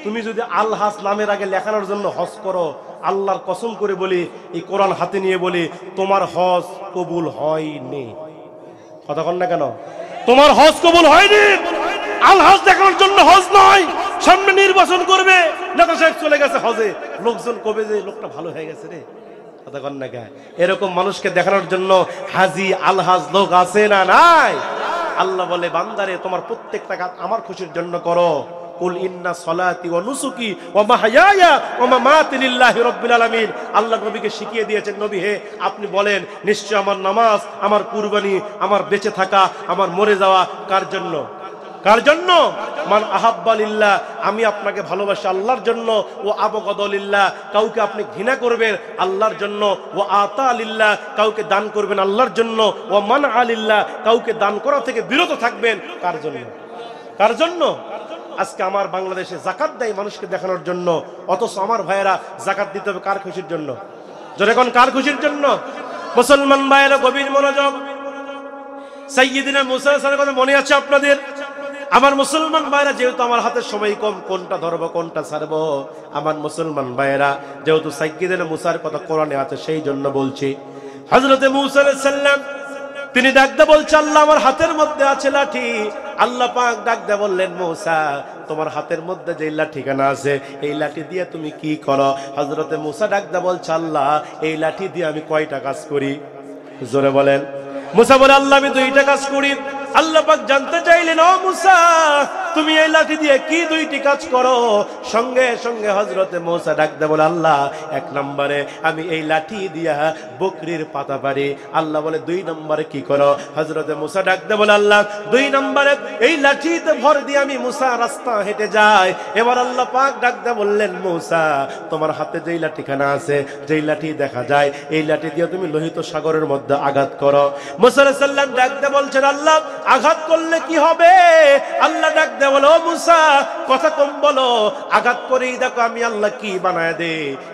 তুমি যদি আলহাজ নামের আগে লেখানোর জন্য হজ করো, আল্লাহর কসম করে বলি, এই কোরআন হাতে নিয়ে বলি, তোমার হজ কবুল হয়নি। কতক্ষণ না কেন? তোমার হজ কবুল হয়নি। আলহাজ দেখানোর জন্য হজ নয়। সামনে নির্বাচন করবে, নেতা সাহেব চলে গেছে হজে, লোকজন কবে যে লোকটা ভালো হয়ে গেছে রে। কথা কন না কে? এরকম মানুষকে দেখানোর জন্য হাজি আলহাজ লোক আছে না নাই? আল্লাহ বলে, বান্দারে তোমার প্রত্যেকটা কাজ আমার খুশির জন্য করো। কুল ইন্না সলাতি ওয়া নুসুকি ওয়া মাহইয়ায়া ওয়া মামাতি লিল্লাহি রাব্বিল আলামিন। আল্লাহ নবীকে শিখিয়ে দিয়েছেন, নবী হে আপনি বলেন, নিশ্চয় আমার নামাজ, আমার কুরবানি, আমার বেঁচে থাকা, আমার মরে যাওয়া কার জন্য? কার জন্য? মান আহাব্বা লিল্লাহ, আমি আপনাকে ভালোবাসি আল্লাহর জন্য। ও আবগাদা লিল্লাহ, কাউকে আপনি ঘৃণা করবেন আল্লাহর জন্য। ও আতা লিল্লাহ, কাউকে দান করবেন আল্লাহর জন্য। ও মানআ লিল্লাহ, কাউকে দান করা থেকে বিরত থাকবেন কার জন্য? কার জন্য? আজকে আমার বাংলাদেশে যাকাত দেয় মানুষকে দেখানোর জন্য, অথচ আমার ভাইয়েরা যাকাত দিতে হবে কার খুশির জন্য? যখন কার খুশির জন্য? মুসলমান ভাইয়েরা গভীর মনোযোগ। সাইয়্যিদিনা মুসা আলাইহিস কথা মনে আছে আপনাদের? আমার মুসলমান ভাইরা, যেহেতু আমার হাতে সময় কম, কোনটা ধরবো কোনটা ছাড়বো, আমার মুসলমান ভাইরা যেহেতু সাইয়্যিদিনা মুসার কথা কোরআনে আছে, সেই জন্য বলছি। হযরতে মুসা আলাইহিস সালাম তিনি ডাকতে বলছে, আল্লাহ আমার হাতের মধ্যে আছে লাঠি। আল্লাহ পাক ডাকতে বললেন, মুসা তোমার হাতের মধ্যে যে লাঠিখানা আছে, এই লাঠি দিয়ে তুমি কি করো? হযরতে মুসা ডাকতে বলছে, আল্লাহ এই লাঠি দিয়ে আমি কয়টা কাজ করি? জোরে বলেন। মুসা বলে, আল্লাহ আমি 2টা কাজ করি। আল্লাহ পাক জানতে চাইলেন, ও মুসা তুমি এই লাঠি দিয়ে কি 2টি কাজ করো? সঙ্গে সঙ্গে হযরতে মুসা ডাকতে বলে, আল্লাহ 1 নম্বরে আমি এই লাঠি দিয়া বকরির পাতা পারি। আল্লাহ বলে, 2 নম্বরে কি করো? হযরতে মুসা ডাকতে বলে, আল্লাহ 2 নম্বরে এই লাঠিতে ভর দিয়ে আমি মুসা রাস্তা হেঁটে যাই। এবার আল্লাহ পাক ডাকতে বললেন, মুসা তোমার হাতে যেই লাঠিখানা আছে, যেই লাঠি দেখা যায়, এই লাঠি দিয়ে তুমি লোহিত সাগরের মধ্যে আঘাত করো। মুসা আলাইহিস সালাম ডাকতে বলছেন, আল্লাহ আঘাত করলে কি হবে? আল্লাহ ডাকতে দেয় বলে, ও মুসা কথা কম বলো, আঘাত করেই দেখো আমি আল্লাহ কি বানায় দে।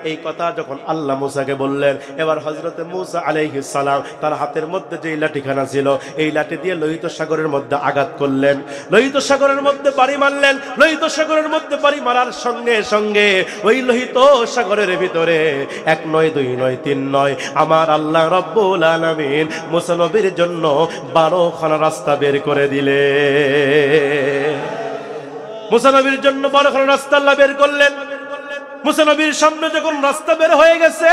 এই কথা যখন আল্লাহ মুসাকে বললেন, এবার হযরতে মুসা আলাইহিস সালাম তার হাতের মধ্যে যে লাঠিখানা ছিল এই লাঠি দিয়ে লোহিত সাগরের মধ্যে আঘাত করলেন, লোহিত সাগরের মধ্যে বাড়ি মারলেন। লোহিত সাগরের মধ্যে বাড়ি মারার সঙ্গে সঙ্গে ওই লোহিত সাগরের ভিতরে 1 নয় 2 নয় 3 নয় আমার আল্লাহ রব্বুল আলামিন মুসা নবীর জন্য 12 খানা রাস্তা বের করে দিলে। মুসা নবীর জন্য 12 খানা রাস্তা আল্লাহ বের করলেন। মুসা নবীর সামনে যখন রাস্তা বের হয়ে গেছে,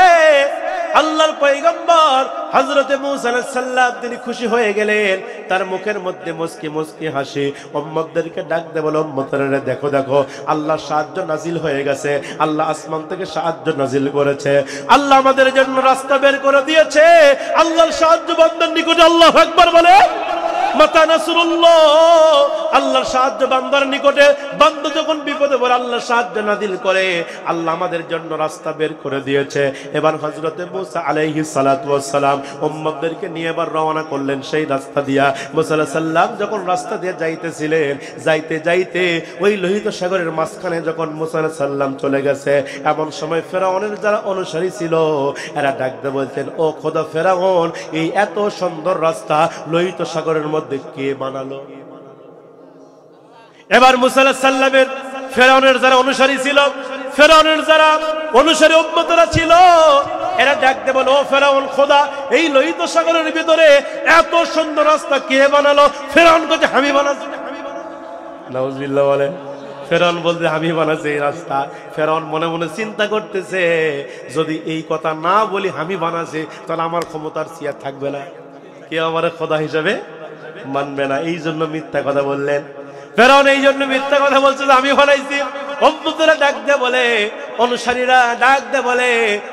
আল্লাহর পয়গম্বর হযরতে মুসা আলাইহিস সালাম তিনি খুশি হয়ে গেলেন। তার মুখের মধ্যে মুস্কি মুস্কি হাসি। উম্মতদেরকে ডাক দিয়ে বলে, উম্মতরা দেখো দেখো আল্লাহর সাহায্য নাজিল হয়ে গেছে, আল্লাহ আসমান থেকে সাহায্য নাজিল করেছে, আল্লাহ আমাদের জন্য রাস্তা বের করে দিয়েছে। আল্লাহর সাহায্য বান্দার নিকটে। আল্লাহু আকবার বলে, মাতা নাসরুল্লাহ, আল্লাহর সাহায্য বান্দার নিকটে। বান্দা যখন বিপদে পড়ে আল্লাহ সাহায্য নাজিল করে, আল্লাহ আমাদের জন্য রাস্তা বের করে দিয়েছে। এবার হযরতে মুসা আলাইহিস সালাতু ওয়াস সালাম উম্মতদেরকে নিয়ে এবার রওনা করলেন সেই রাস্তা দিয়া। মুসা আলাইহিস সালাম যখন রাস্তা দিয়ে যাইতেছিলেন, যাইতে যাইতে ওই লোহিত সাগরের মাঝখানে যখন মুসা আলাইহিস সালাম চলে গেছে, এমন সময় ফেরাউনের যারা অনুসারী ছিল এরা ডাক দিয়ে বলতেন, ও খোদা ফেরাউন, এই এত সুন্দর রাস্তা লোহিত সাগরের মধ্যে কে বানালো? এবার মুসা আলাইহিস সালামের ফেরাউনের যারা অনুসারী ছিল, ফেরাউনের যারা অনুসারী উম্মতরা ছিল, এরা ডাকতে বলে, ও ফেরাউন, খোদা এই লোহিত সাগরের ভিতরে এত সুন্দর রাস্তা কে বানালো? ফেরাউন বলছে, আমি বানাচ্ছি। নাউজুবিল্লাহ বলে, ফেরাউন বলতে আমি বানাচ্ছি এই রাস্তা। ফেরাউন মনে মনে চিন্তা করতেছে, যদি এই কথা না বলি আমি বানাচ্ছি তাহলে আমার ক্ষমতার চেয়ার থাকবে না, কেউ আমার খোদা হিসেবে মানবে না। এই জন্য মিথ্যা কথা বললেন ফেরাউন, এই জন্য মিথ্যা কথা বলছে যে আমি বানাইছি। উম্মতরা ডাক দে বলে, অনুসারীরা ডাক দে বলে,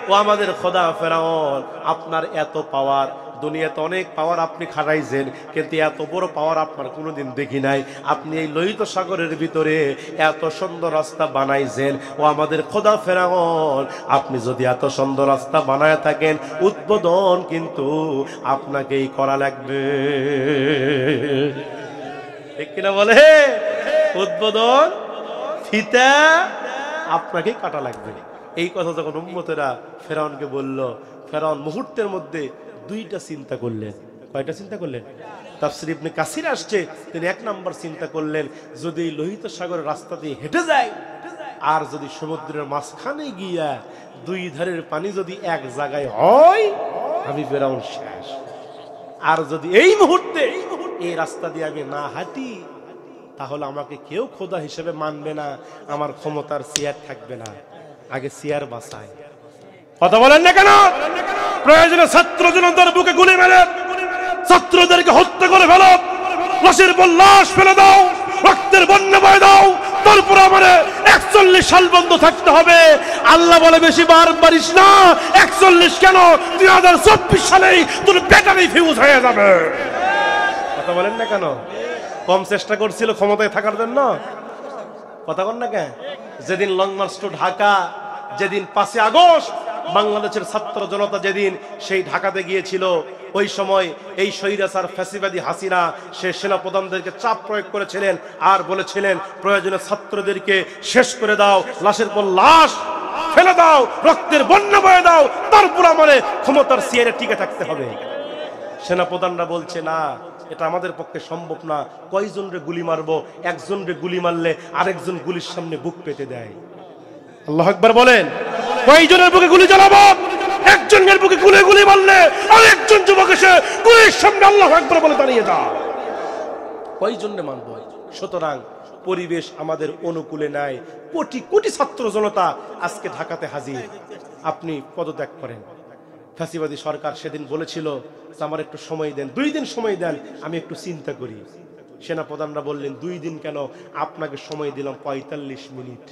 ও আমাদের খোদা ফেরাউন, আপনার এত পাওয়ার, দুনিয়াতে অনেক পাওয়ার আপনি খাটাইছেন, কিন্তু এত বড় পাওয়ার আপনার কোনোদিন দেখি নাই। আপনি এই লোহিত সাগরের ভিতরে এত সুন্দর রাস্তা বানাইছেন। ও আমাদের খোদা ফেরাউন, আপনি যদি এত সুন্দর রাস্তা বানায় থাকেন, উদ্বোধন কিন্তু আপনাকেই করা লাগবে। ঠিক কিনা বলে? উদ্বোধন ফিতা আপনাকে কাটা লাগবে। এই কথা যখন উম্মতেরা ফেরাউনকে বলল, ফেরাউন মুহূর্তের মধ্যে 2টা চিন্তা করলেন। কয়টা চিন্তা করলেন? তাফসীর ইবনে কাসির আসছে, তিনি 1 নম্বর চিন্তা করলেন, যদি লোহিত সাগরের রাস্তা দিয়ে হেঁটে যায় আর যদি সমুদ্রের মাঝখানে গিয়া 2 ধারের পানি যদি এক জায়গায় হয়, আমি ফেরাউন শেষ। আর যদি এই মুহূর্তে এই রাস্তা দিয়ে আমি না হাঁটি, তাহলে আমাকে কেউ খোদা হিসেবে মানবে না, আমার ক্ষমতার চেয়ার থাকবে না। আগে চেয়ার বাঁচায়। কথা বলেন না কেন? প্রয়োজনে ছাত্র জনতার বুকে গুলি মেরে ছাত্রদেরকে হত্যা করে ফেলো, লাশের পর লাশ ফেলে দাও, রক্তের বন্যা বয়ে দাও, তারপর আমারে 41 সাল বন্ধ থাকতে হবে। আল্লাহ বলে, বেশি বার পারিস না। 41 কেন, 2024 সালেই তোর ব্যাটারি ফিউজ হয়ে যাবে। কথা বলেন না কেন? কম চেষ্টা করছিল ক্ষমতায় থাকার জন্য। কথা বল না কেন? যেদিন লং মার্চ টু ঢাকা, যেদিন 5 আগস্ট বাংলাদেশের ছাত্র জনতা যেদিন সেই ঢাকাতে গিয়েছিল, ওই সময় এই স্বৈরাচার ফ্যাসিবাদী হাসিনা সে সেনাপ্রধানদেরকে চাপ প্রয়োগ করেছিলেন আর বলেছিলেন, প্রয়োজনে ছাত্রদেরকে শেষ করে দাও, লাশের পর লাশ ফেলে দাও, রক্তের বন্যা বয়ে দাও, তারপর আমাদের ক্ষমতার চেয়ারে টিকে থাকতে হবে। সেনাপ্রধানরা বলছে, না, এটা আমাদের পক্ষে সম্ভব না। কয়জন রে গুলি মারবো? একজন রে গুলি মারলে আরেকজন গুলির সামনে বুক পেতে দেয়। আল্লাহু আকবার বলেন। কয়জনের বুকে গুলি চালাবো? একজনের বুকে গুলি মারলে আরেকজন যুবক এসে গুলির সামনে আল্লাহু আকবার বলে দাঁড়িয়ে যায়। কয়জনে মানবো? সুতরাং পরিবেশ আমাদের অনুকূলে নাই। কোটি কোটি ছাত্র জনতা আজকে ঢাকাতে হাজির। আপনি পদত্যাগ করেন। ফ্যাসিবাদী সরকার সেদিন বলেছিল, আমার একটু সময় দেন, 2 দিন সময় দেন, আমি একটু চিন্তা করি। সেনাপ্রধানরা বললেন, 2 দিন কেন, আপনাকে সময় দিলাম 45 মিনিট।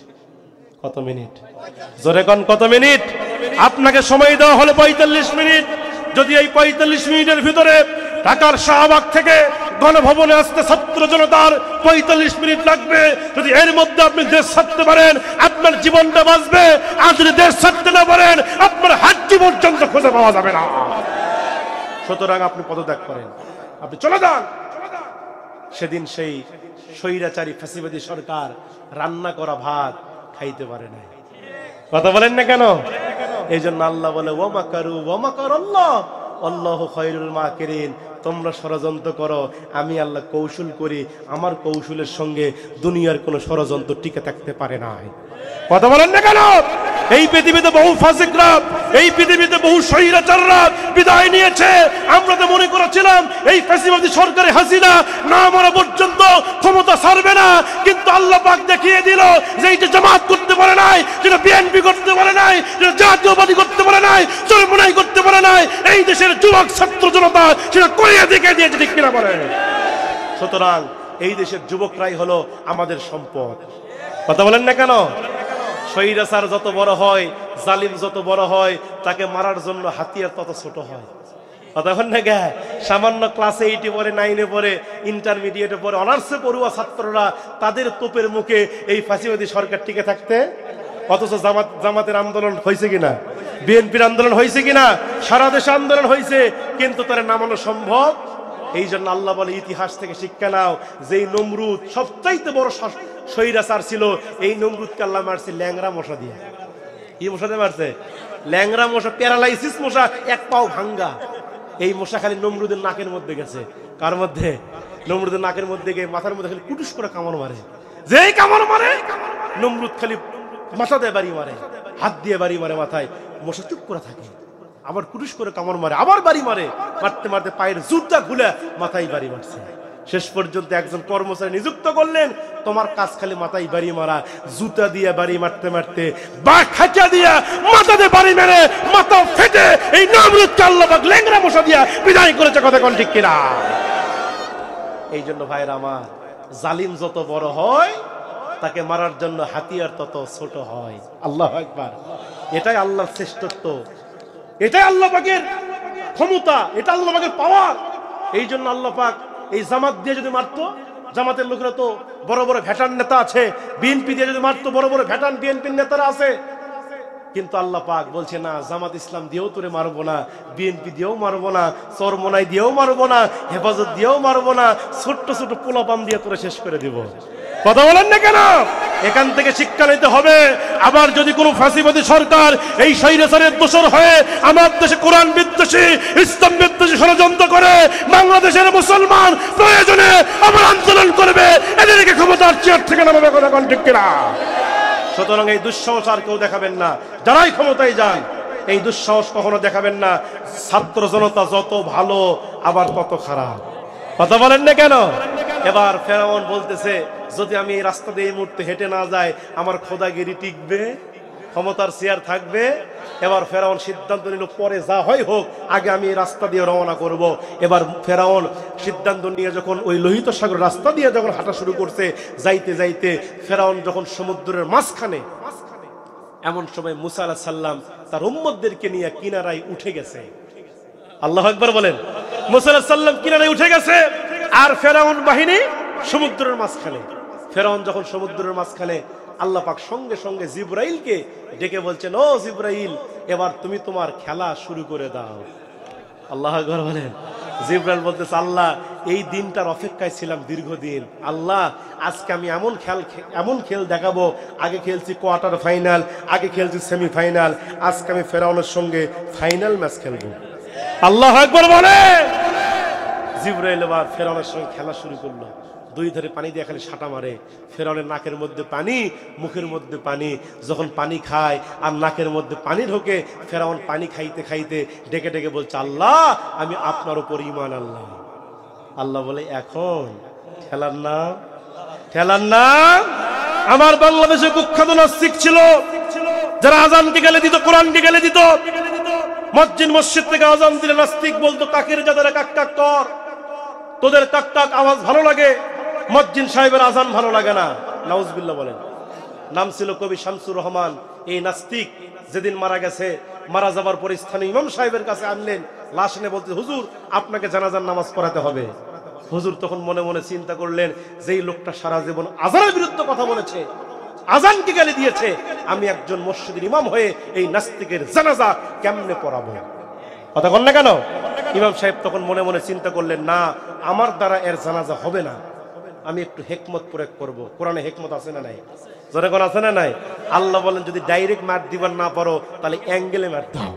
কত মিনিট? জোরে কোন, কত মিনিট? আপনাকে সময় দেওয়া হলো 45 মিনিট। যদি এই 45 মিনিটের ভিতরে ঢাকার শাহবাগ থেকে গণভবনে আসতে ছাত্র জনতার 45 মিনিট লাগবে, যদি এর মধ্যে আপনি দেশ ছাড়তে পারেন আপনার জীবনটা বাঁচবে, আর যদি দেশ ছাড়তে না পারেন আপনার হাড্ডি পর্যন্ত খুঁজে পাওয়া যাবে না। সুতরাং আপনি পদত্যাগ করেন, আপনি চলে যান। সেদিন সেই স্বৈরাচারী ফ্যাসিবাদী সরকার রান্না করা ভাত খাইতে পারে না। কথা বলেন না কেন? এই জন্য আল্লাহ বলে ওয়া মাকারু ওয়া মাকারাল্লাহ আল্লাহু খায়রুল মাকিরিন। তোমরা ষড়যন্ত্র করো, আমি আল্লাহ কৌশল করি, আমার কৌশলের সঙ্গে দুনিয়ার কোনো ষড়যন্ত্র টিকে থাকতে পারে না। কথা বলেন না কেন? এই পৃথিবীতে বহু ফাসিকরা, এই পৃথিবীতে বহু স্বৈরাচাররা বিদায় নিয়েছে। আমরা তো মনে করেছিলাম এই ফ্যাসিবাদী সরকারে হাসিনা না মরা পর্যন্ত ক্ষমতা ছাড়বে না, কিন্তু আল্লাহ পাক দেখিয়ে দিল যে এই যে জামাত করতে পারে নাই, যেটা বিএনপি করতে পারে নাই, যেটা জাতীয়বাদী করতে পারে নাই, চরমোনাই করতে পারে নাই, এই দেশের যুবক ছাত্র জনতা সেটা করে দেখিয়ে দিয়েছে। ঠিক কিনা বলেন? সুতরাং এই দেশের যুবকরাই হলো আমাদের সম্পদ। কথা বলেন না কেন? স্বৈরাচার যত বড় হয়, জালিম যত বড় হয়, তাকে মারার জন্য হাতিয়ার তত ছোট হয়। কথা বলেন না কে? সামান্য ক্লাসে 8 পড়ে, 9 পড়ে, ইন্টারমিডিয়েটে পড়ে, অনার্সে পড়ুয়া ছাত্ররা তাদের তোপের মুখে এই ফাঁসিবাদী সরকার টিকে থাকতে। অথচ জামাতের আন্দোলন হয়েছে কিনা, বিএনপির আন্দোলন হয়েছে কিনা, সারা দেশে আন্দোলন হয়েছে, কিন্তু তারা নামানো সম্ভব। এই জন্য আল্লাহ বলে ইতিহাস থেকে শিক্ষা নাও, যে নমরুদ সবচাইতে বড় স্বৈরাচার ছিল, এই নমরুদকে আল্লাহ মারছে ল্যাংরা মশা দিয়ে। কি মশা দিয়ে মারছে? ল্যাংরা মশা, প্যারালাইসিস মশা, এক পাও ভাঙ্গা। এই মশা খালি নমরুদের নাকের মধ্যে গেছে। কার মধ্যে? নমরুদের নাকের মধ্যে গিয়ে মাথার মধ্যে খালি কুটুস করে কামড় মারে। যেই কামড় মারে নমরুদ খালি মাথা দিয়ে বাড়ি মারে, হাত দিয়ে বাড়ি মারে মাথায়, মশা চুপ করে থাকে। আবার কুটুস করে কামড় মারে, আবার বাড়ি মারে, মারতে মারতে পায়ের জুতা খুলে মাথায় বাড়ি মারছে। শেষ পর্যন্ত একজন কর্মচারী নিযুক্ত করলেন, তোমার কাজ খালি মাথায় বাড়ি মারা, জুতা দিয়ে বাড়ি মারতে মারতে বা খাঁচা দিয়া মাথাতে বাড়ি মেরে মাথা ফেটে এই নমরুদকে আল্লাহ পাক ল্যাংড়া মশা দিয়া বিদায় করেছে। কথা কোন ঠিক কিনা? এই জন্য ভাইরা আমার, জালিম যত বড় হয় তাকে মারার জন্য হাতিয়ার তত ছোট হয়। আল্লাহু আকবার। এটাই আল্লাহর শ্রেষ্ঠত্ব, এটাই আল্লাহ পাকের ক্ষমতা, এটা আল্লাহ পাকের পাওয়ার। এই জন্য আল্লাহ পাক এই জামাত দিয়ে যদি মারতো, জামাতের লোকেরা তো বড় বড় ভেটান নেতা আছে, বিএনপি দিয়ে যদি মারতো বড় বড় ভেটান বিএনপির নেতারা আছে, কিন্তু আল্লাহ পাক বলছে না, জামাত ইসলাম দিয়েও তোরে মারবো না, বিএনপি দিয়েও মারবো না, চরমোনাই দিয়েও মারবো না, হেফাজত দিয়েও মারবো না, ছোট্ট ছোট পোলাপান দিয়ে তোরে শেষ করে দিব। কথা বলেন না কেন? এখান থেকে শিক্ষা নিতে হবে। আবার যদি কোনো ফাঁসিবাদী সরকার এই স্বৈরাচারের দোষর হয়ে আমার দেশে কোরআন বিদ্বেষী, ইসলাম বিদ্বেষী ষড়যন্ত্র করে, বাংলাদেশের মুসলমান প্রয়োজনে আবার আন্দোলন করবে, এদেরকে ক্ষমতার চেয়ার থেকে নামাবে। কথা কোন ঠিক কিনা? সুতরাং এই দুঃসাহস আর কেউ দেখাবেন না। যারাই ক্ষমতায় যান এই দুঃসাহস কখনো দেখাবেন না। ছাত্র জনতা যত ভালো আবার তত খারাপ। কথা বলেন না কেন? এবার ফেরাউন বলতেছে, যদি আমি এই রাস্তা দিয়ে এই মুহূর্তে হেঁটে না যাই, আমার খোদাগিরি টিকবে, ক্ষমতার চেয়ার থাকবে। এবার ফেরাউন সিদ্ধান্ত নিল, পরে যা হয় হোক, আগে আমি এই রাস্তা দিয়ে রওনা করব। এবার ফেরাউন সিদ্ধান্ত নিয়ে যখন ওই লোহিত সাগর রাস্তা দিয়ে যখন হাঁটা শুরু করছে, যাইতে যাইতে ফেরাউন যখন সমুদ্রের মাঝখানে, এমন সময় মুসা আলাইহিস সালাম তার উম্মতদেরকে নিয়ে কিনারায় উঠে গেছে। আল্লাহু আকবার বলেন। মুসা আলাইহিস সালাম কিনারায় উঠে গেছে, আর ফেরাউন বাহিনী সমুদ্রের মাঝখানে। ফেরাউন যখন সমুদ্রের মাঝখানে, আল্লাহ পাক সঙ্গে সঙ্গে জিবরাইলকে ডেকে বলছেন, ও জিবরাইল, এবার তুমি তোমার খেলা শুরু করে দাও। আল্লাহু আকবার বলেন। জিবরাইল বলতেছে, আল্লাহ এই দিনটার অপেক্ষায় ছিলাম দীর্ঘদিন। আল্লাহ আজকে আমি এমন খেল দেখাবো, আগে খেলছি কোয়ার্টার ফাইনাল, আগে খেলছি সেমিফাইনাল, আজকে আমি ফেরাউনের সঙ্গে ফাইনাল ম্যাচ খেলবো। আল্লাহু আকবার বলে। জিবরাইল এবার ফেরাউনের সঙ্গে খেলা শুরু করলো। দুই ধারে পানি দিয়ে খালি সাঁটা মারে। ফেরাউনের নাকের মধ্যে পানি, মুখের মধ্যে পানি। যখন পানি খায় আর নাকের মধ্যে পানি ঢোকে, ফেরাউন পানি খাইতে খাইতে ডেকে ডেকে বলছে, আল্লাহ আমি আপনার উপর ঈমান আনলাম। আল্লাহ বলে, এখন খেলার নাম, খেলার নাম। আমার বাংলাদেশে কুখ্যাত নাস্তিক ছিল, যারা আজানকে গেলে দিত, কোরআনকে গেলে দিত। মসজিদ থেকে আজান দিলে নাস্তিক বলতো, কাকের যাদের কাক কাক কর, তোদের কাক কাক আওয়াজ ভালো লাগে, মজ্জিন সাহেবের আজান ভালো লাগে না। নাউজুবিল্লাহ বলেন। নাম ছিল কবি শামসুর রহমান। এই নাস্তিক যেদিন মারা গেছে, মারা যাবার পরে স্থানীয় ইমাম সাহেবের কাছে আনলেন, লাশ এনে বলতে, হুজুর আপনাকে জানাজার নামাজ পড়াতে হবে। হুজুর তখন মনে মনে চিন্তা করলেন, যেই লোকটা সারা জীবন আজানের বিরুদ্ধে কথা বলেছে, আজানকে গালি দিয়েছে, আমি একজন মসজিদের ইমাম হয়ে এই নাস্তিকের জানাজা কেমনে পড়াবো? কথা বল না কেন? ইমাম সাহেব তখন মনে মনে চিন্তা করলেন, না, আমার দ্বারা এর জানাজা হবে না, আমি একটু হিকমত প্রয়োগ করব। কোরআনে হিকমত আছে না নাই? জোরে কোন আছে না নাই? আল্লাহ বলেন যদি ডাইরেক্ট মার দিবার না পারো তাহলে অ্যাঙ্গেলে মার দাও।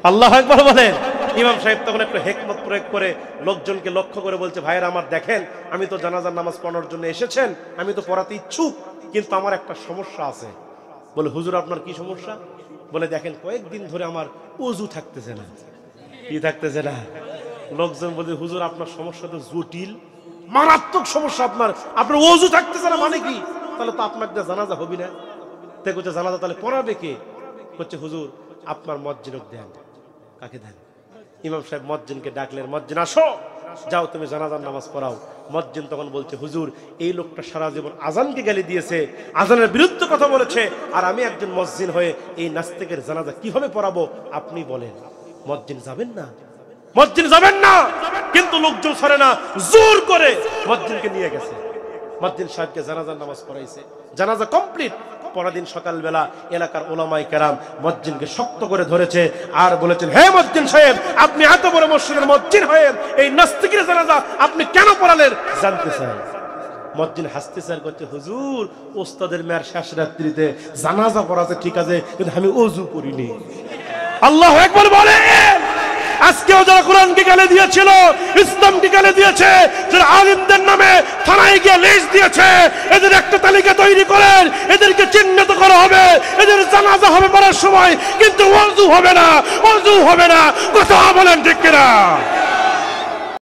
আল্লাহু আকবার বলেন। ইমাম সাহেব তখন একটু হিকমত প্রয়োগ করে লোকজনকে লক্ষ্য করে বলছে, ভাইয়েরা আমার দেখেন, আমি তো জানাজার নামাজ পড়ানোর জন্য এসেছেন, আমি তো পড়াতে ইচ্ছুক, কিন্তু আমার একটা সমস্যা আছে। বলে, হুজুর আপনার কি সমস্যা? বলে, দেখেন কয়েকদিন ধরে আমার ওযু থাকতেছে না। কি থাকতেছে না? লোকজন বলে, হুজুর আপনার সমস্যা তো জটিল, মারাত্মক সমস্যা, আপনার ওযু থাকতেছে না মানে কি? তাহলে তো আপনার জানাজা হবে না। তাই করছে, জানাজা তাহলে পড়াবে কে? করছে, হুজুর আপনার মুয়াজ্জিনকে দেন। কাকে দেন? ইমাম সাহেব মুয়াজ্জিনকে ডাকলেন, মুয়াজ্জিন আসো, যাও তুমি জানাজার নামাজ পড়াও। মুয়াজ্জিন তখন বলছে, হুজুর এই লোকটা সারা জীবন আজানকে গালি দিয়েছে, আজানের বিরুদ্ধে কথা বলেছে, আর আমি একজন মুয়াজ্জিন হয়ে এই নাস্তিকের জানাজা কিভাবে পড়াবো আপনি বলেন। মুয়াজ্জিন যাবেন না, মুয়াজ্জিন যাবেন না, কিন্তু লোকজন সরে না, জোর করে মুয়াজ্জিনকে নিয়ে গেছে। মুয়াজ্জিন সাহেবকে জানাজার নামাজ পড়াইছে, জানাজা কমপ্লিট। পরের দিন সকালবেলা এলাকার ওলামায়ে কেরাম মুয়াজ্জিনকে শক্ত করে ধরেছে আর বলেছেন, হে মুয়াজ্জিন সাহেব, আপনি এত বড় মসজিদের মুয়াজ্জিন হয়ে এই নাস্তিকের জানাজা আপনি কেন পড়ালেন জানতে চাই। মুয়াজ্জিন হাসতেছে আর করছে, হুজুর ওস্তাদের মেয়ের শেষ রাত্রিতে জানাজা পড়াতে ঠিক আছে, কিন্তু আমি ওযু করিনি। আল্লাহু আকবার বলেন। আজকেও যারা কোরআনকে গালি দিয়েছিল, ইসলামকে গালি দিয়েছে, যারা আলিমদের নামে থানায় গিয়ে লিস্ট দিয়েছে, এদের একটা তালিকা তৈরি করেন, এদেরকে চিহ্নিত করা হবে, এদের জানাজা হবে পড়ার সময়, কিন্তু ওযু হবে না, ওযু হবে না। কথা